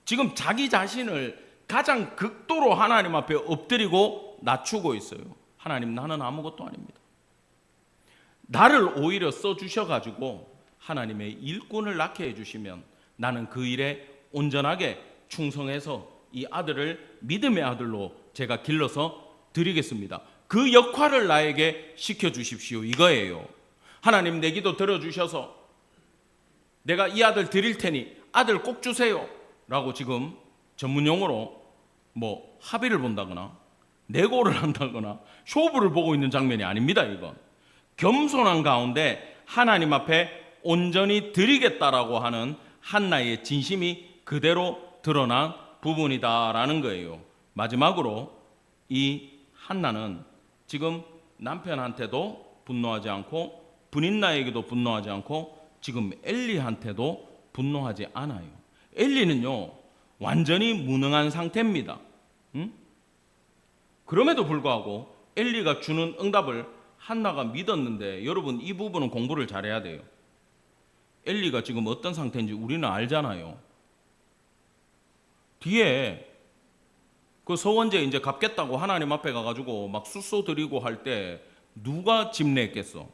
지금 자기 자신을 가장 극도로 하나님 앞에 엎드리고 낮추고 있어요. 하나님, 나는 아무것도 아닙니다. 나를 오히려 써주셔가지고 하나님의 일꾼을 낳게 해주시면 나는 그 일에 온전하게 충성해서 이 아들을 믿음의 아들로 제가 길러서 드리겠습니다. 그 역할을 나에게 시켜주십시오, 이거예요. 하나님, 내 기도 들어주셔서 내가 이 아들 드릴 테니 아들 꼭 주세요 라고 지금 전문용어로 뭐 합의를 본다거나 내고를 한다거나 쇼부를 보고 있는 장면이 아닙니다. 이건 겸손한 가운데 하나님 앞에 온전히 드리겠다라고 하는 한나의 진심이 그대로 드러난 부분이다라는 거예요. 마지막으로 이 한나는 지금 남편한테도 분노하지 않고 분인나에게도 분노하지 않고 지금 엘리한테도 분노하지 않아요. 엘리는요 완전히 무능한 상태입니다. 그럼에도 불구하고 엘리가 주는 응답을 한나가 믿었는데, 여러분 이 부분은 공부를 잘해야 돼요. 엘리가 지금 어떤 상태인지 우리는 알잖아요. 뒤에 그 서원제 이제 갚겠다고 하나님 앞에 가가지고 막 숫소 드리고 할 때 누가 집 냈겠어?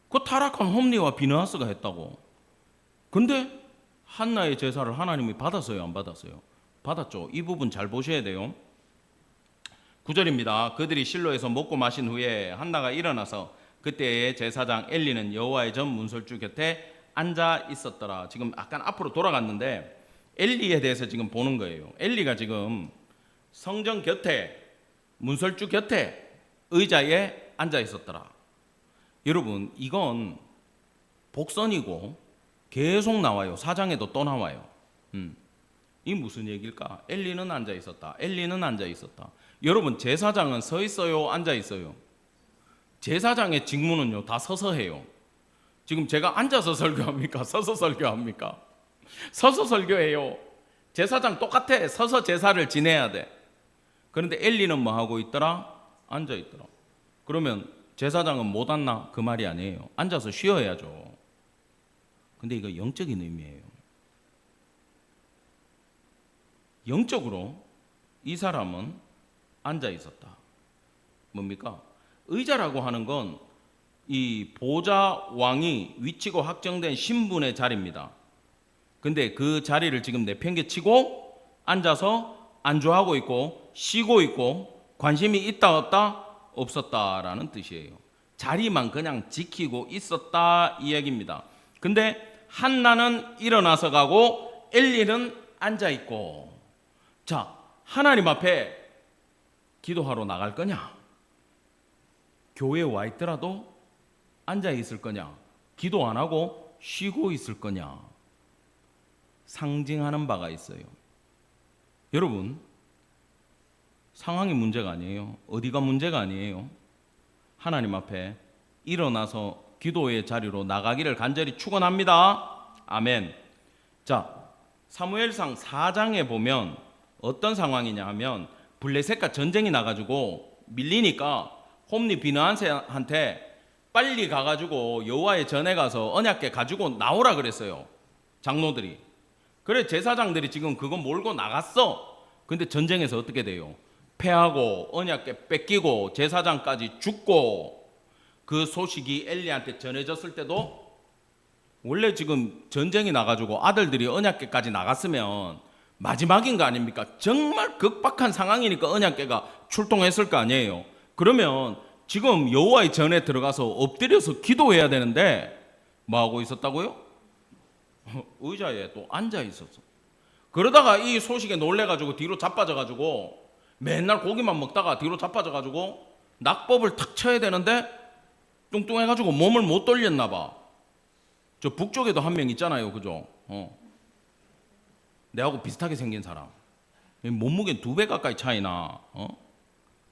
그 타락한 홈리와 비느하스가 했다고. 근데 한나의 제사를 하나님이 받았어요, 안 받았어요? 받았죠. 이 부분 잘 보셔야 돼요. 9절입니다. 그들이 실로에서 먹고 마신 후에 한나가 일어나서 그때의 제사장 엘리는 여호와의 전 문설주 곁에 앉아 있었더라. 지금 약간 앞으로 돌아갔는데 엘리에 대해서 지금 보는 거예요. 엘리가 지금 성전 곁에, 문설주 곁에 의자에 앉아 있었더라. 여러분 이건 복선이고 계속 나와요. 사장에도 또 나와요. 이 무슨 얘기일까? 엘리는 앉아 있었다. 엘리는 앉아 있었다. 여러분 제사장은 서 있어요, 앉아 있어요? 제사장의 직무는요 다 서서 해요. 지금 제가 앉아서 설교합니까? 서서 설교합니까? 서서 설교해요. 제사장 똑같아. 서서 제사를 지내야 돼. 그런데 엘리는 뭐 하고 있더라? 앉아 있더라. 그러면 제사장은 못 앉나? 그 말이 아니에요. 앉아서 쉬어야죠. 근데 이거 영적인 의미예요. 영적으로 이 사람은 앉아 있었다. 뭡니까? 의자라고 하는 건 이 보좌 왕이 위치고 확정된 신분의 자리입니다. 근데 그 자리를 지금 내팽개치고 앉아서 안주하고 있고 쉬고 있고 관심이 있다 없다? 없었다라는 뜻이에요. 자리만 그냥 지키고 있었다 이 얘기입니다. 근데 한나는 일어나서 가고 엘리는 앉아 있고, 자, 하나님 앞에 기도하러 나갈 거냐? 교회에 와 있더라도 앉아 있을 거냐? 기도 안 하고 쉬고 있을 거냐? 상징하는 바가 있어요. 여러분, 상황이 문제가 아니에요. 어디가 문제가 아니에요. 하나님 앞에 일어나서 기도의 자리로 나가기를 간절히 축원합니다. 아멘. 자, 사무엘상 4장에 보면 어떤 상황이냐 하면 블레셋과 전쟁이 나가지고 밀리니까 홈리 비느하스한테 빨리 가가지고 여호와의 전에 가서 언약궤 가지고 나오라 그랬어요. 장로들이. 그래 제사장들이 지금 그거 몰고 나갔어. 근데 전쟁에서 어떻게 돼요? 패하고 언약궤 뺏기고 제사장까지 죽고, 그 소식이 엘리한테 전해졌을 때도 원래 지금 전쟁이 나가지고 아들들이 언약궤까지 나갔으면 마지막인 거 아닙니까? 정말 급박한 상황이니까 언약궤가 출동했을 거 아니에요. 그러면 지금 여호와의 전에 들어가서 엎드려서 기도해야 되는데 뭐 하고 있었다고요? 의자에 또 앉아 있었어. 그러다가 이 소식에 놀래가지고 뒤로 자빠져가지고 맨날 고기만 먹다가 뒤로 자빠져가지고 낙법을 탁 쳐야 되는데 뚱뚱해가지고 몸을 못 돌렸나 봐. 저 북쪽에도 한 명 있잖아요, 그죠? 내하고 비슷하게 생긴 사람. 몸무게 2배 가까이 차이나.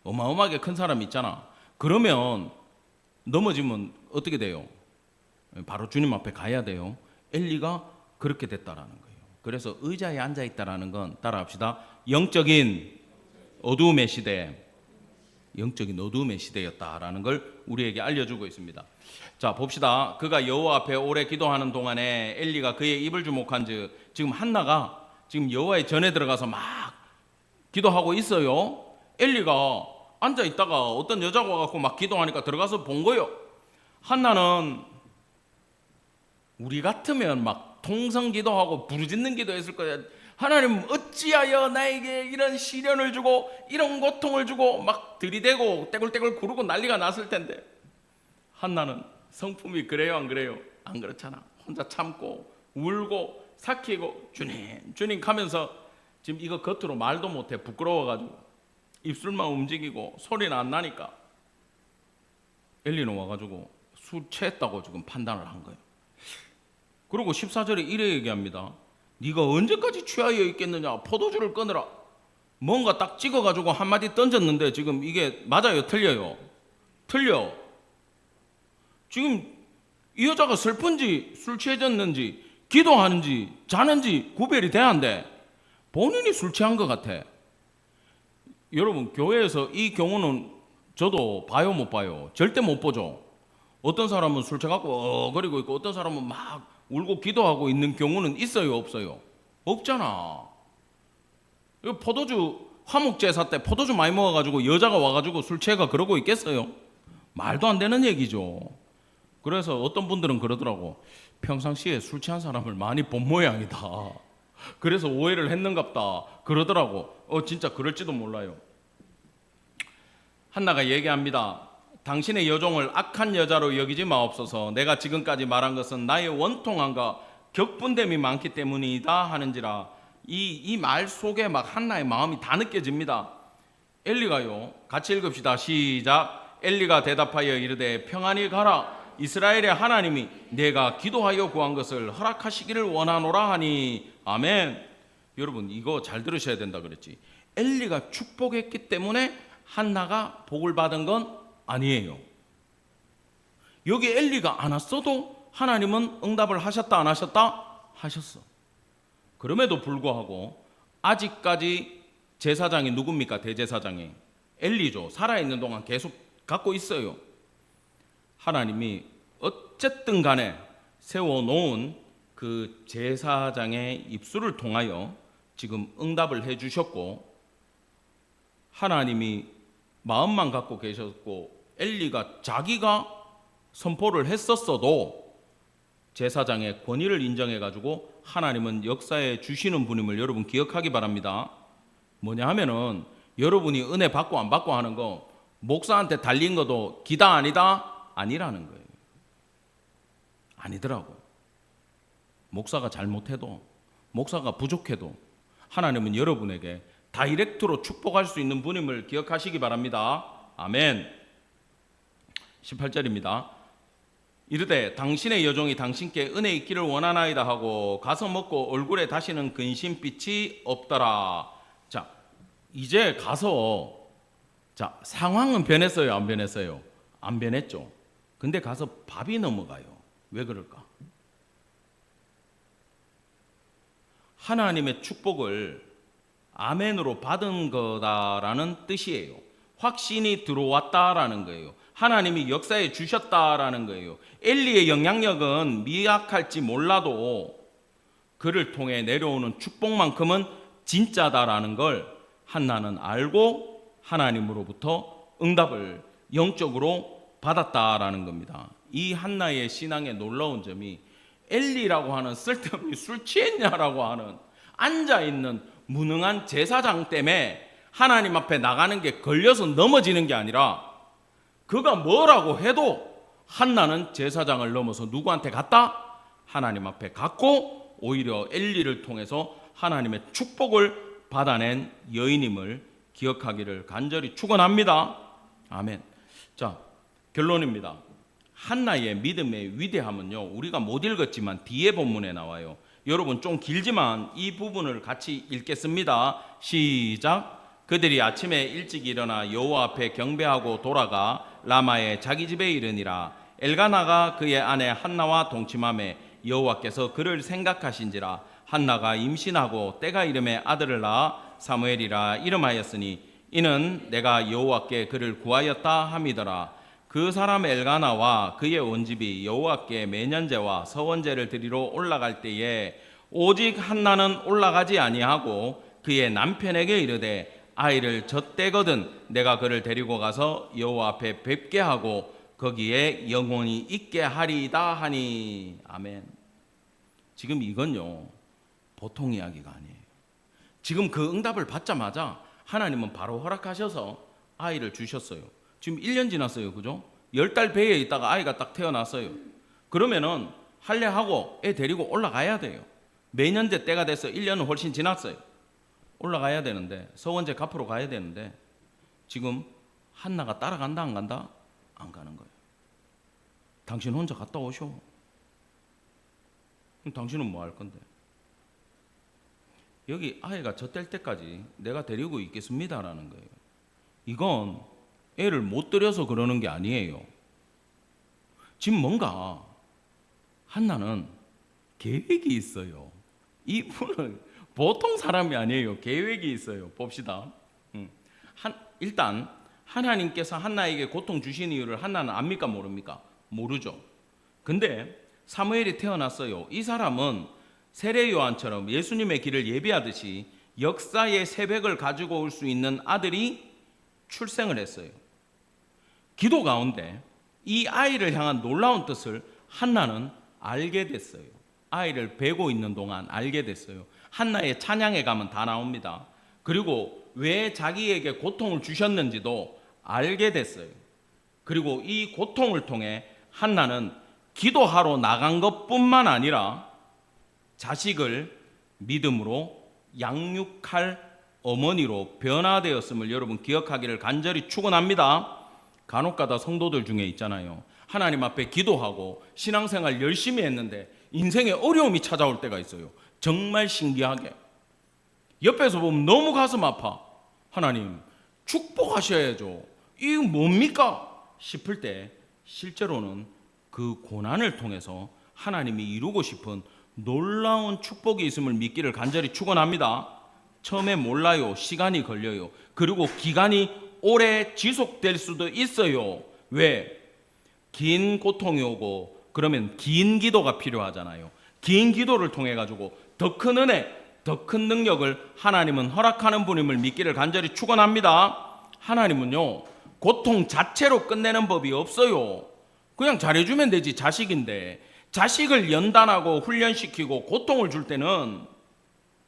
어마어마하게 큰 사람 있잖아. 그러면 넘어지면 어떻게 돼요? 바로 주님 앞에 가야 돼요. 엘리가 그렇게 됐다라는 거예요. 그래서 의자에 앉아 있다라는 건 따라합시다. 영적인 어두움의 시대, 영적인 어두움의 시대였다라는 걸 우리에게 알려주고 있습니다. 자, 봅시다. 그가 여호와 앞에 오래 기도하는 동안에 엘리가 그의 입을 주목한즉, 지금 한나가 지금 여호와의 전에 들어가서 막 기도하고 있어요. 엘리가 앉아 있다가 어떤 여자가 와갖고 막 기도하니까 들어가서 본 거예요. 한나는 우리 같으면 막 통성 기도하고 부르짖는 기도했을 거야. 하나님 어찌하여 나에게 이런 시련을 주고 이런 고통을 주고 막 들이대고 떼굴떼굴 구르고 난리가 났을 텐데, 한나는 성품이 그래요 안 그래요? 안 그렇잖아. 혼자 참고 울고 삭히고 주님 주님 하면서 지금 이거 겉으로 말도 못해. 부끄러워가지고 입술만 움직이고 소리는 안 나니까 엘리는 와가지고 술 취했다고 지금 판단을 한 거예요. 그리고 14절에 이래 얘기합니다. 네가 언제까지 취하여 있겠느냐? 포도주를 끊으라. 뭔가 딱 찍어가지고 한마디 던졌는데 지금 이게 맞아요? 틀려요? 틀려. 지금 이 여자가 슬픈지 술 취해졌는지 기도하는지 자는지 구별이 돼야 한대. 본인이 술 취한 것 같아. 여러분, 교회에서 이 경우는 저도 봐요, 못 봐요? 절대 못 보죠. 어떤 사람은 술 취해갖고 그리고 있고, 어떤 사람은 막 울고 기도하고 있는 경우는 있어요, 없어요? 없잖아. 이거 포도주 화목 제사 때 포도주 많이 먹어가지고 여자가 와가지고 술 취해가 그러고 있겠어요? 말도 안 되는 얘기죠. 그래서 어떤 분들은 그러더라고. 평상시에 술 취한 사람을 많이 본 모양이다. 그래서 오해를 했는갑다. 그러더라고. 진짜 그럴지도 몰라요. 한나가 얘기합니다. 당신의 여종을 악한 여자로 여기지 마옵소서. 내가 지금까지 말한 것은 나의 원통함과 격분됨이 많기 때문이다 하는지라. 이 말 속에 막 한나의 마음이 다 느껴집니다. 엘리가요, 같이 읽읍시다. 시작. 엘리가 대답하여 이르되 평안히 가라. 이스라엘의 하나님이 내가 기도하여 구한 것을 허락하시기를 원하노라 하니. 아멘. 여러분, 이거 잘 들으셔야 된다 그랬지. 엘리가 축복했기 때문에 한나가 복을 받은 건 아니에요. 여기 엘리가 안 왔어도 하나님은 응답을 하셨다 안 하셨다? 하셨어. 그럼에도 불구하고 아직까지 제사장이 누굽니까? 대제사장이 엘리죠. 살아있는 동안 계속 갖고 있어요. 하나님이 어쨌든 간에 세워놓은 그 제사장의 입술을 통하여 지금 응답을 해주셨고, 하나님이 마음만 갖고 계셨고 엘리가 자기가 선포를 했었어도 제사장의 권위를 인정해 가지고 하나님은 역사해 주시는 분임을 여러분 기억하기 바랍니다. 뭐냐 하면은 여러분이 은혜 받고 안 받고 하는 거 목사한테 달린 것도 기다 아니다? 아니라는 거예요. 아니더라고. 목사가 잘못해도, 목사가 부족해도 하나님은 여러분에게 다이렉트로 축복할 수 있는 분임을 기억하시기 바랍니다. 아멘. 18절입니다. 이르되 당신의 여종이 당신께 은혜 있기를 원하나이다 하고 가서 먹고 얼굴에 다시는 근심빛이 없더라. 자, 이제 가서, 자, 상황은 변했어요, 안 변했어요? 안 변했죠. 근데 가서 밥이 넘어가요. 왜 그럴까? 하나님의 축복을 아멘으로 받은 거다라는 뜻이에요. 확신이 들어왔다라는 거예요. 하나님이 역사해 주셨다라는 거예요. 엘리의 영향력은 미약할지 몰라도 그를 통해 내려오는 축복만큼은 진짜다라는 걸 한나는 알고 하나님으로부터 응답을 영적으로 받았다라는 겁니다. 이 한나의 신앙의 놀라운 점이 엘리라고 하는 쓸데없이 술 취했냐라고 하는 앉아있는 무능한 제사장 때문에 하나님 앞에 나가는 게 걸려서 넘어지는 게 아니라, 그가 뭐라고 해도 한나는 제사장을 넘어서 누구한테 갔다? 하나님 앞에 갔고 오히려 엘리를 통해서 하나님의 축복을 받아낸 여인임을 기억하기를 간절히 축원합니다. 아멘. 자, 결론입니다. 한나의 믿음의 위대함은요, 우리가 못 읽었지만 뒤에 본문에 나와요. 여러분 좀 길지만 이 부분을 같이 읽겠습니다. 시작. 그들이 아침에 일찍 일어나 여호와 앞에 경배하고 돌아가 라마에 자기 집에 이르니라. 엘가나가 그의 아내 한나와 동침하매 여호와께서 그를 생각하신지라. 한나가 임신하고 때가 이름에 아들을 낳아 사무엘이라 이름하였으니 이는 내가 여호와께 그를 구하였다 함이더라. 그 사람 엘가나와 그의 온 집이 여호와께 매년제와 서원제를 드리러 올라갈 때에 오직 한나는 올라가지 아니하고 그의 남편에게 이르되 아이를 젖대거든 내가 그를 데리고 가서 여호와 앞에 뵙게 하고 거기에 영원히 있게 하리이다 하니. 아멘. 지금 이건요 보통 이야기가 아니에요. 지금 그 응답을 받자마자 하나님은 바로 허락하셔서 아이를 주셨어요. 지금 1년 지났어요. 그죠? 10달 배에 있다가 아이가 딱 태어났어요. 그러면은 할례하고 애 데리고 올라가야 돼요. 매년제 때가 돼서 1년은 훨씬 지났어요. 올라가야 되는데, 서원제 갚으러 가야 되는데 지금 한나가 따라간다 안 간다? 안 가는 거예요. 당신 혼자 갔다 오셔. 그럼 당신은 뭐 할 건데? 여기 아이가 젖될 때까지 내가 데리고 있겠습니다라는 거예요. 이건 애를 못 들여서 그러는 게 아니에요. 지금 뭔가 한나는 계획이 있어요. 이분은 보통 사람이 아니에요. 계획이 있어요. 봅시다. 일단 하나님께서 한나에게 고통 주신 이유를 한나는 압니까 모릅니까? 모르죠. 근데 사무엘이 태어났어요. 이 사람은 세례 요한처럼 예수님의 길을 예비하듯이 역사의 새벽을 가지고 올 수 있는 아들이 출생을 했어요. 기도 가운데 이 아이를 향한 놀라운 뜻을 한나는 알게 됐어요. 아이를 베고 있는 동안 알게 됐어요. 한나의 찬양에 가면 다 나옵니다. 그리고 왜 자기에게 고통을 주셨는지도 알게 됐어요. 그리고 이 고통을 통해 한나는 기도하러 나간 것뿐만 아니라 자식을 믿음으로 양육할 어머니로 변화되었음을 여러분 기억하기를 간절히 축원합니다. 간혹가다 성도들 중에 있잖아요. 하나님 앞에 기도하고 신앙생활 열심히 했는데 인생에 어려움이 찾아올 때가 있어요. 정말 신기하게 옆에서 보면 너무 가슴 아파. 하나님 축복하셔야죠. 이거 뭡니까? 싶을 때 실제로는 그 고난을 통해서 하나님이 이루고 싶은 놀라운 축복이 있음을 믿기를 간절히 축원합니다. 처음에 몰라요. 시간이 걸려요. 그리고 기간이 오래 지속될 수도 있어요. 왜? 긴 고통이 오고 그러면 긴 기도가 필요하잖아요. 긴 기도를 통해 가지고 더 큰 은혜, 더 큰 능력을 하나님은 허락하는 분임을 믿기를 간절히 축원합니다. 하나님은요 고통 자체로 끝내는 법이 없어요. 그냥 잘해주면 되지. 자식인데 자식을 연단하고 훈련시키고 고통을 줄 때는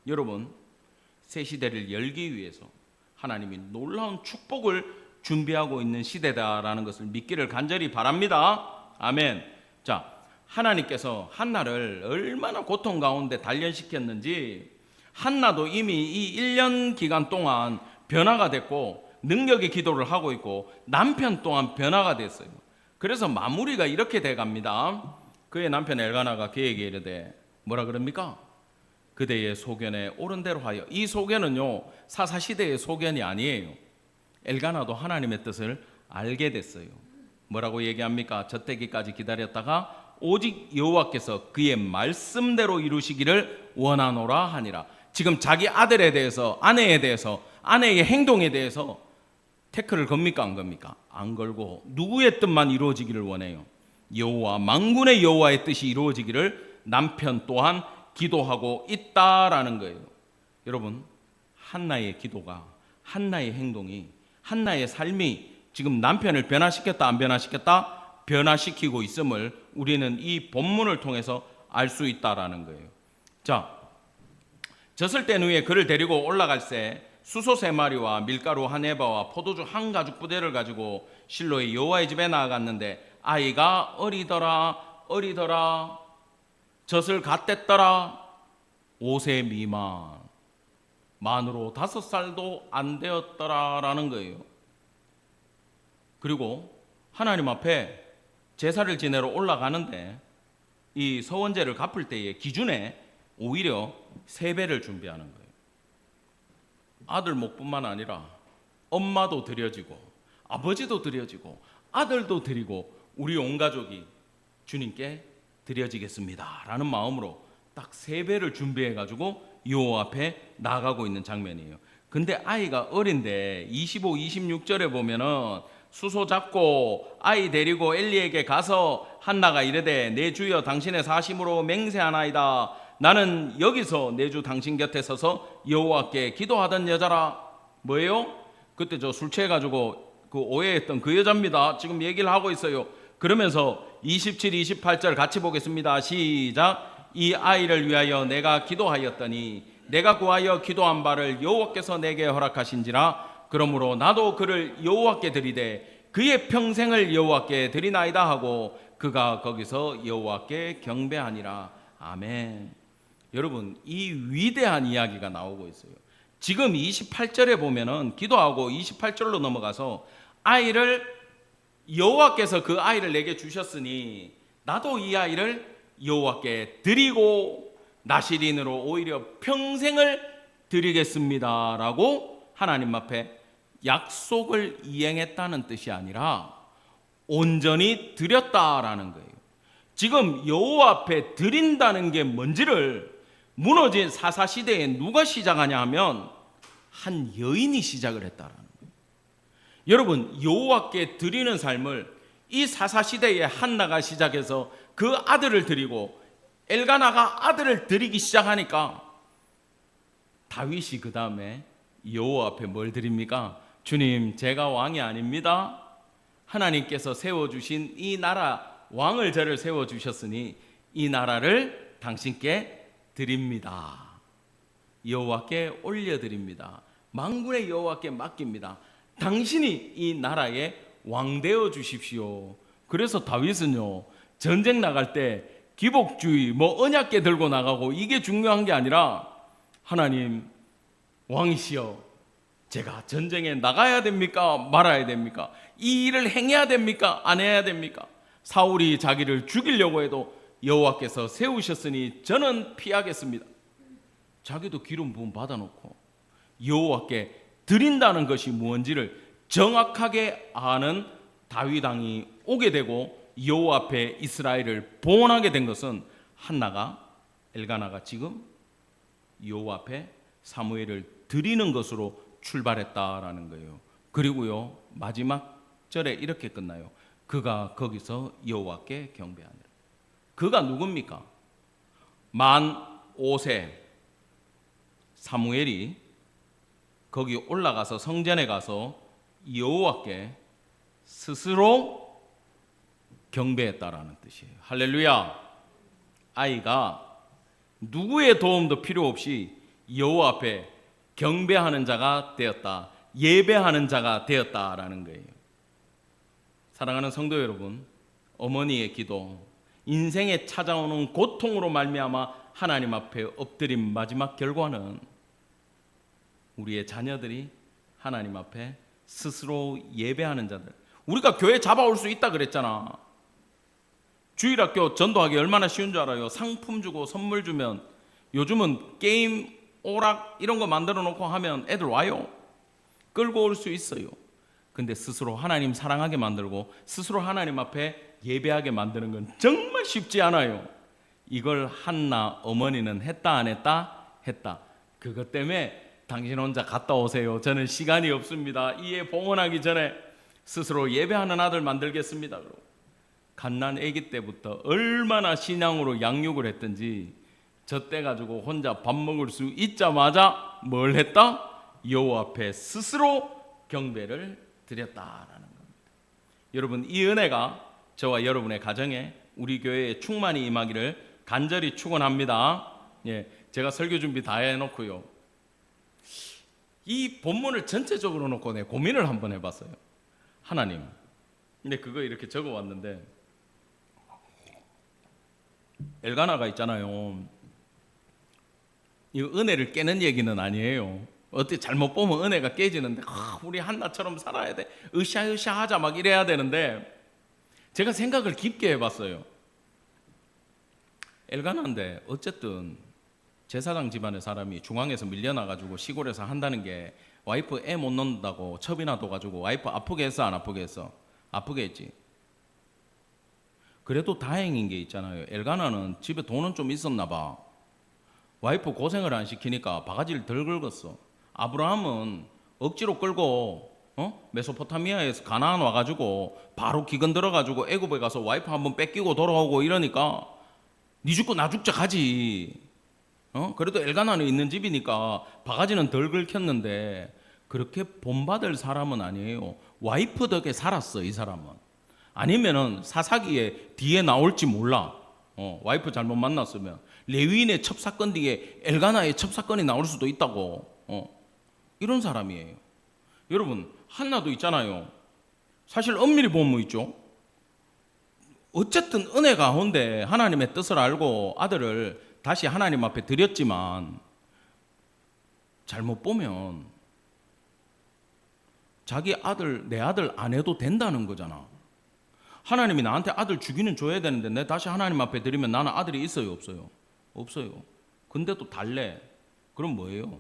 여러분 새 시대를 열기 위해서 하나님이 놀라운 축복을 준비하고 있는 시대다라는 것을 믿기를 간절히 바랍니다. 아멘. 자, 하나님께서 한나를 얼마나 고통 가운데 단련시켰는지 한나도 이미 이 1년 기간 동안 변화가 됐고 능력의 기도를 하고 있고 남편 또한 변화가 됐어요. 그래서 마무리가 이렇게 돼갑니다. 그의 남편 엘가나가 그에게 이르되 뭐라 그럽니까? 그대의 소견에 옳은 대로 하여. 이 소견은요 사사시대의 소견이 아니에요. 엘가나도 하나님의 뜻을 알게 됐어요. 뭐라고 얘기합니까? 젖되기까지 기다렸다가 오직 여호와께서 그의 말씀대로 이루시기를 원하노라 하니라. 지금 자기 아들에 대해서, 아내에 대해서, 아내의 행동에 대해서 태클을 겁니까 안 겁니까? 안 걸고 누구의 뜻만 이루어지기를 원해요. 여호와 만군의 여호와의 뜻이 이루어지기를 남편 또한 기도하고 있다라는 거예요. 여러분 한나의 기도가, 한나의 행동이, 한나의 삶이 지금 남편을 변화시켰다 안 변화시켰다? 변화시키고 있음을 우리는 이 본문을 통해서 알 수 있다라는 거예요. 자, 젖을 뗀 후에 그를 데리고 올라갈새 수소 3마리와 밀가루 1에바와 포도주 1가죽 부대를 가지고 실로의 여호와의 집에 나아갔는데 아이가 어리더라 젖을 갓댔더라 5세 미만 만으로 5살도 안 되었더라라는 거예요. 그리고 하나님 앞에 제사를 지내러 올라가는데 이 서원제를 갚을 때의 기준에 오히려 3배를 준비하는 거예요. 아들 목뿐만 아니라 엄마도 드려지고 아버지도 드려지고 아들도 드리고 우리 온 가족이 주님께 드려지겠습니다 라는 마음으로 딱 3배를 준비해 가지고 여호와 앞에 나가고 있는 장면이에요. 근데 아이가 어린데 25, 26절에 보면은 수소 잡고 아이 데리고 엘리에게 가서 한나가 이르되 내 주여 당신의 사심으로 맹세하나이다. 나는 여기서 내 주 당신 곁에 서서 여호와께 기도하던 여자라. 뭐예요? 그때 저 술 취해가지고 그 오해했던 그 여자입니다. 지금 얘기를 하고 있어요. 그러면서 27, 28절 같이 보겠습니다. 시작. 이 아이를 위하여 내가 기도하였더니 내가 구하여 기도한 바를 여호와께서 내게 허락하신지라. 그러므로 나도 그를 여호와께 드리되 그의 평생을 여호와께 드리나이다 하고 그가 거기서 여호와께 경배하니라. 아멘. 여러분 이 위대한 이야기가 나오고 있어요. 지금 28절에 보면은 기도하고 28절로 넘어가서 아이를 여호와께서 그 아이를 내게 주셨으니 나도 이 아이를 여호와께 드리고 나시린으로 오히려 평생을 드리겠습니다라고 하나님 앞에 약속을 이행했다는 뜻이 아니라 온전히 드렸다라는 거예요. 지금 여호와 앞에 드린다는 게 뭔지를 무너진 사사시대에 누가 시작하냐 하면 한 여인이 시작을 했다라는 거예요. 여러분, 여호와께 드리는 삶을 이 사사시대의 한나가 시작해서 그 아들을 드리고 엘가나가 아들을 드리기 시작하니까 다윗이 그 다음에 여호와 앞에 뭘 드립니까? 주님, 제가 왕이 아닙니다. 하나님께서 세워주신 이 나라 왕을 저를 세워주셨으니 이 나라를 당신께 드립니다. 여호와께 올려드립니다. 만군의 여호와께 맡깁니다. 당신이 이 나라의 왕 되어 주십시오. 그래서 다윗은요, 전쟁 나갈 때 기복주의 언약궤 들고 나가고 이게 중요한 게 아니라 하나님 왕이시여, 제가 전쟁에 나가야 됩니까? 말아야 됩니까? 이 일을 행해야 됩니까? 안 해야 됩니까? 사울이 자기를 죽이려고 해도 여호와께서 세우셨으니 저는 피하겠습니다. 자기도 기름 부음 받아놓고 여호와께 드린다는 것이 무언지를 정확하게 아는 다윗 왕이 오게 되고 여호와 앞에 이스라엘을 봉헌하게 된 것은 한나가, 엘가나가 지금 여호와 앞에 사무엘을 드리는 것으로 출발했다라는 거예요. 그리고요, 마지막 절에 이렇게 끝나요. 그가 거기서 여호와께 경배하니라. 그가 누굽니까? 만 5세 사무엘이 거기 올라가서 성전에 가서 여호와께 스스로 경배했다라는 뜻이에요. 할렐루야. 아이가 누구의 도움도 필요 없이 여호와 앞에 경배하는 자가 되었다, 예배하는 자가 되었다라는 거예요. 사랑하는 성도 여러분, 어머니의 기도, 인생에 찾아오는 고통으로 말미암아 하나님 앞에 엎드린 마지막 결과는 우리의 자녀들이 하나님 앞에 스스로 예배하는 자들. 우리가 교회 잡아올 수 있다 그랬잖아. 주일학교 전도하기 얼마나 쉬운 줄 알아요? 상품 주고 선물 주면. 요즘은 게임, 오락 이런 거 만들어 놓고 하면 애들 와요. 끌고 올 수 있어요. 근데 스스로 하나님 사랑하게 만들고 스스로 하나님 앞에 예배하게 만드는 건 정말 쉽지 않아요. 이걸 한나 어머니는 했다 안 했다? 했다. 그것 때문에 당신 혼자 갔다 오세요. 저는 시간이 없습니다. 이에 봉헌하기 전에 스스로 예배하는 아들 만들겠습니다. 갓난 아기 때부터 얼마나 신앙으로 양육을 했든지 젖대 가지고 혼자 밥 먹을 수 있자마자 뭘 했다? 여호와 앞에 스스로 경배를 드렸다라는 겁니다. 여러분, 이 은혜가 저와 여러분의 가정에, 우리 교회에 충만히 임하기를 간절히 축원합니다. 제가 설교 준비 다 해놓고요, 이 본문을 전체적으로 놓고 내 고민을 한번 해봤어요. 하나님, 근데 그거 이렇게 적어왔는데, 엘가나가 있잖아요. 이 은혜를 깨는 얘기는 아니에요. 어떻게 잘못 보면 은혜가 깨지는데, 우리 한나처럼 살아야 돼, 으쌰으쌰 하자 막 이래야 되는데, 제가 생각을 깊게 해봤어요. 엘가나인데 어쨌든 제사장 집안의 사람이 중앙에서 밀려나가지고 시골에서 한다는 게, 와이프 애 못 낳는다고 첩이나 둬가지고 와이프 아프게 했어 안 아프게 했어? 아프게 했지. 그래도 다행인 게 있잖아요. 엘가나는 집에 돈은 좀 있었나 봐. 와이프 고생을 안 시키니까 바가지를 덜 긁었어. 아브라함은 억지로 끌고 메소포타미아에서 가나안 와가지고 바로 기근 들어가지고 애굽에 가서 와이프 한번 뺏기고 돌아오고 이러니까 니 죽고 나 죽자 가지. 그래도 엘가나는 있는 집이니까 바가지는 덜 긁혔는데 그렇게 본받을 사람은 아니에요. 와이프 덕에 살았어, 이 사람은. 아니면은 사사기에 뒤에 나올지 몰라. 와이프 잘못 만났으면 레위인의 첩사건 뒤에 엘가나의 첩사건이 나올 수도 있다고. 이런 사람이에요. 여러분, 한나도 있잖아요. 사실 엄밀히 보면 뭐 있죠. 어쨌든 은혜 가운데 하나님의 뜻을 알고 아들을 다시 하나님 앞에 드렸지만, 잘못 보면 자기 아들, 내 아들 안 해도 된다는 거잖아. 하나님이 나한테 아들 주기는 줘야 되는데 내 다시 하나님 앞에 드리면 나는 아들이 있어요, 없어요? 없어요. 근데도 달래. 그럼 뭐예요?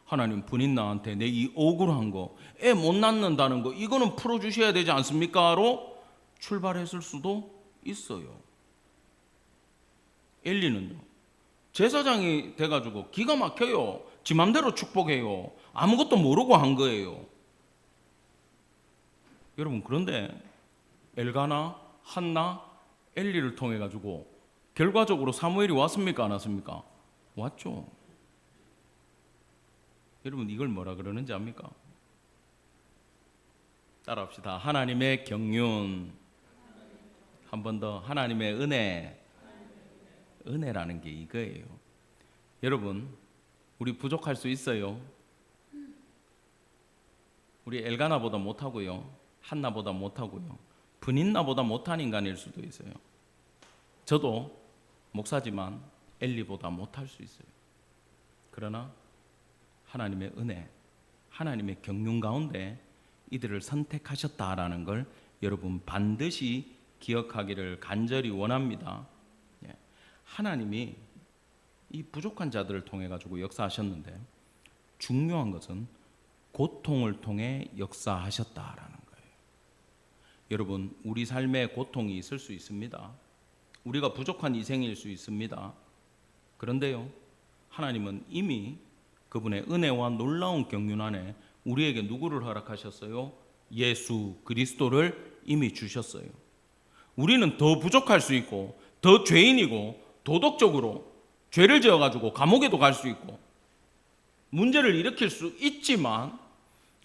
하나님, 본인 나한테 내 이 억울한 거, 애 못 낳는다는 거, 이거는 풀어주셔야 되지 않습니까?로 출발했을 수도 있어요. 엘리는요, 제사장이 돼가지고 기가 막혀요. 지 맘대로 축복해요. 아무것도 모르고 한 거예요. 여러분, 그런데 엘가나, 한나, 엘리를 통해 가지고 결과적으로 사무엘이 왔습니까? 안 왔습니까? 왔죠. 여러분, 이걸 뭐라 그러는지 압니까? 따라합시다. 하나님의 경륜. 한 번 더. 하나님의 은혜. 은혜라는 게 이거예요. 여러분, 우리 부족할 수 있어요. 우리 엘가나보다 못하고요, 한나보다 못하고요, 브닌나보다 못한 인간일 수도 있어요. 저도 목사지만 엘리보다 못할 수 있어요. 그러나 하나님의 은혜, 하나님의 경륜 가운데 이들을 선택하셨다라는 걸 여러분 반드시 기억하기를 간절히 원합니다. 하나님이 이 부족한 자들을 통해 가지고 역사하셨는데, 중요한 것은 고통을 통해 역사하셨다라는 거예요. 여러분, 우리 삶에 고통이 있을 수 있습니다. 우리가 부족한 인생일 수 있습니다. 그런데요, 하나님은 이미 그분의 은혜와 놀라운 경륜 안에 우리에게 누구를 허락하셨어요? 예수 그리스도를 이미 주셨어요. 우리는 더 부족할 수 있고, 더 죄인이고, 도덕적으로 죄를 지어가지고 감옥에도 갈 수 있고 문제를 일으킬 수 있지만,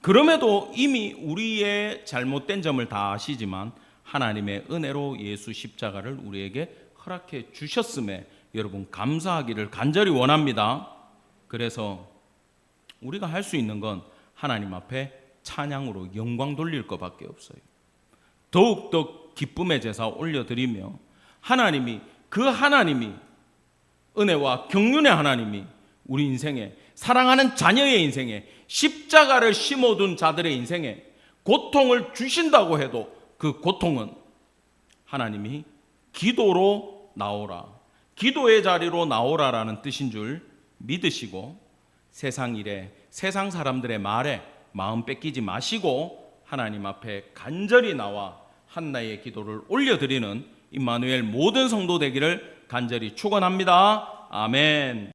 그럼에도 이미 우리의 잘못된 점을 다 아시지만 하나님의 은혜로 예수 십자가를 우리에게 허락해 주셨음에 여러분 감사하기를 간절히 원합니다. 그래서 우리가 할 수 있는 건 하나님 앞에 찬양으로 영광 돌릴 것밖에 없어요. 더욱더 기쁨의 제사 올려드리며 하나님이 은혜와 경륜의 하나님이 우리 인생에, 사랑하는 자녀의 인생에, 십자가를 심어둔 자들의 인생에 고통을 주신다고 해도 그 고통은 하나님이 기도로 나오라, 기도의 자리로 나오라라는 뜻인 줄 믿으시고, 세상 일에, 세상 사람들의 말에 마음 뺏기지 마시고 하나님 앞에 간절히 나와 한나의 기도를 올려드리는 임마누엘 모든 성도 되기를 간절히 축원합니다. 아멘.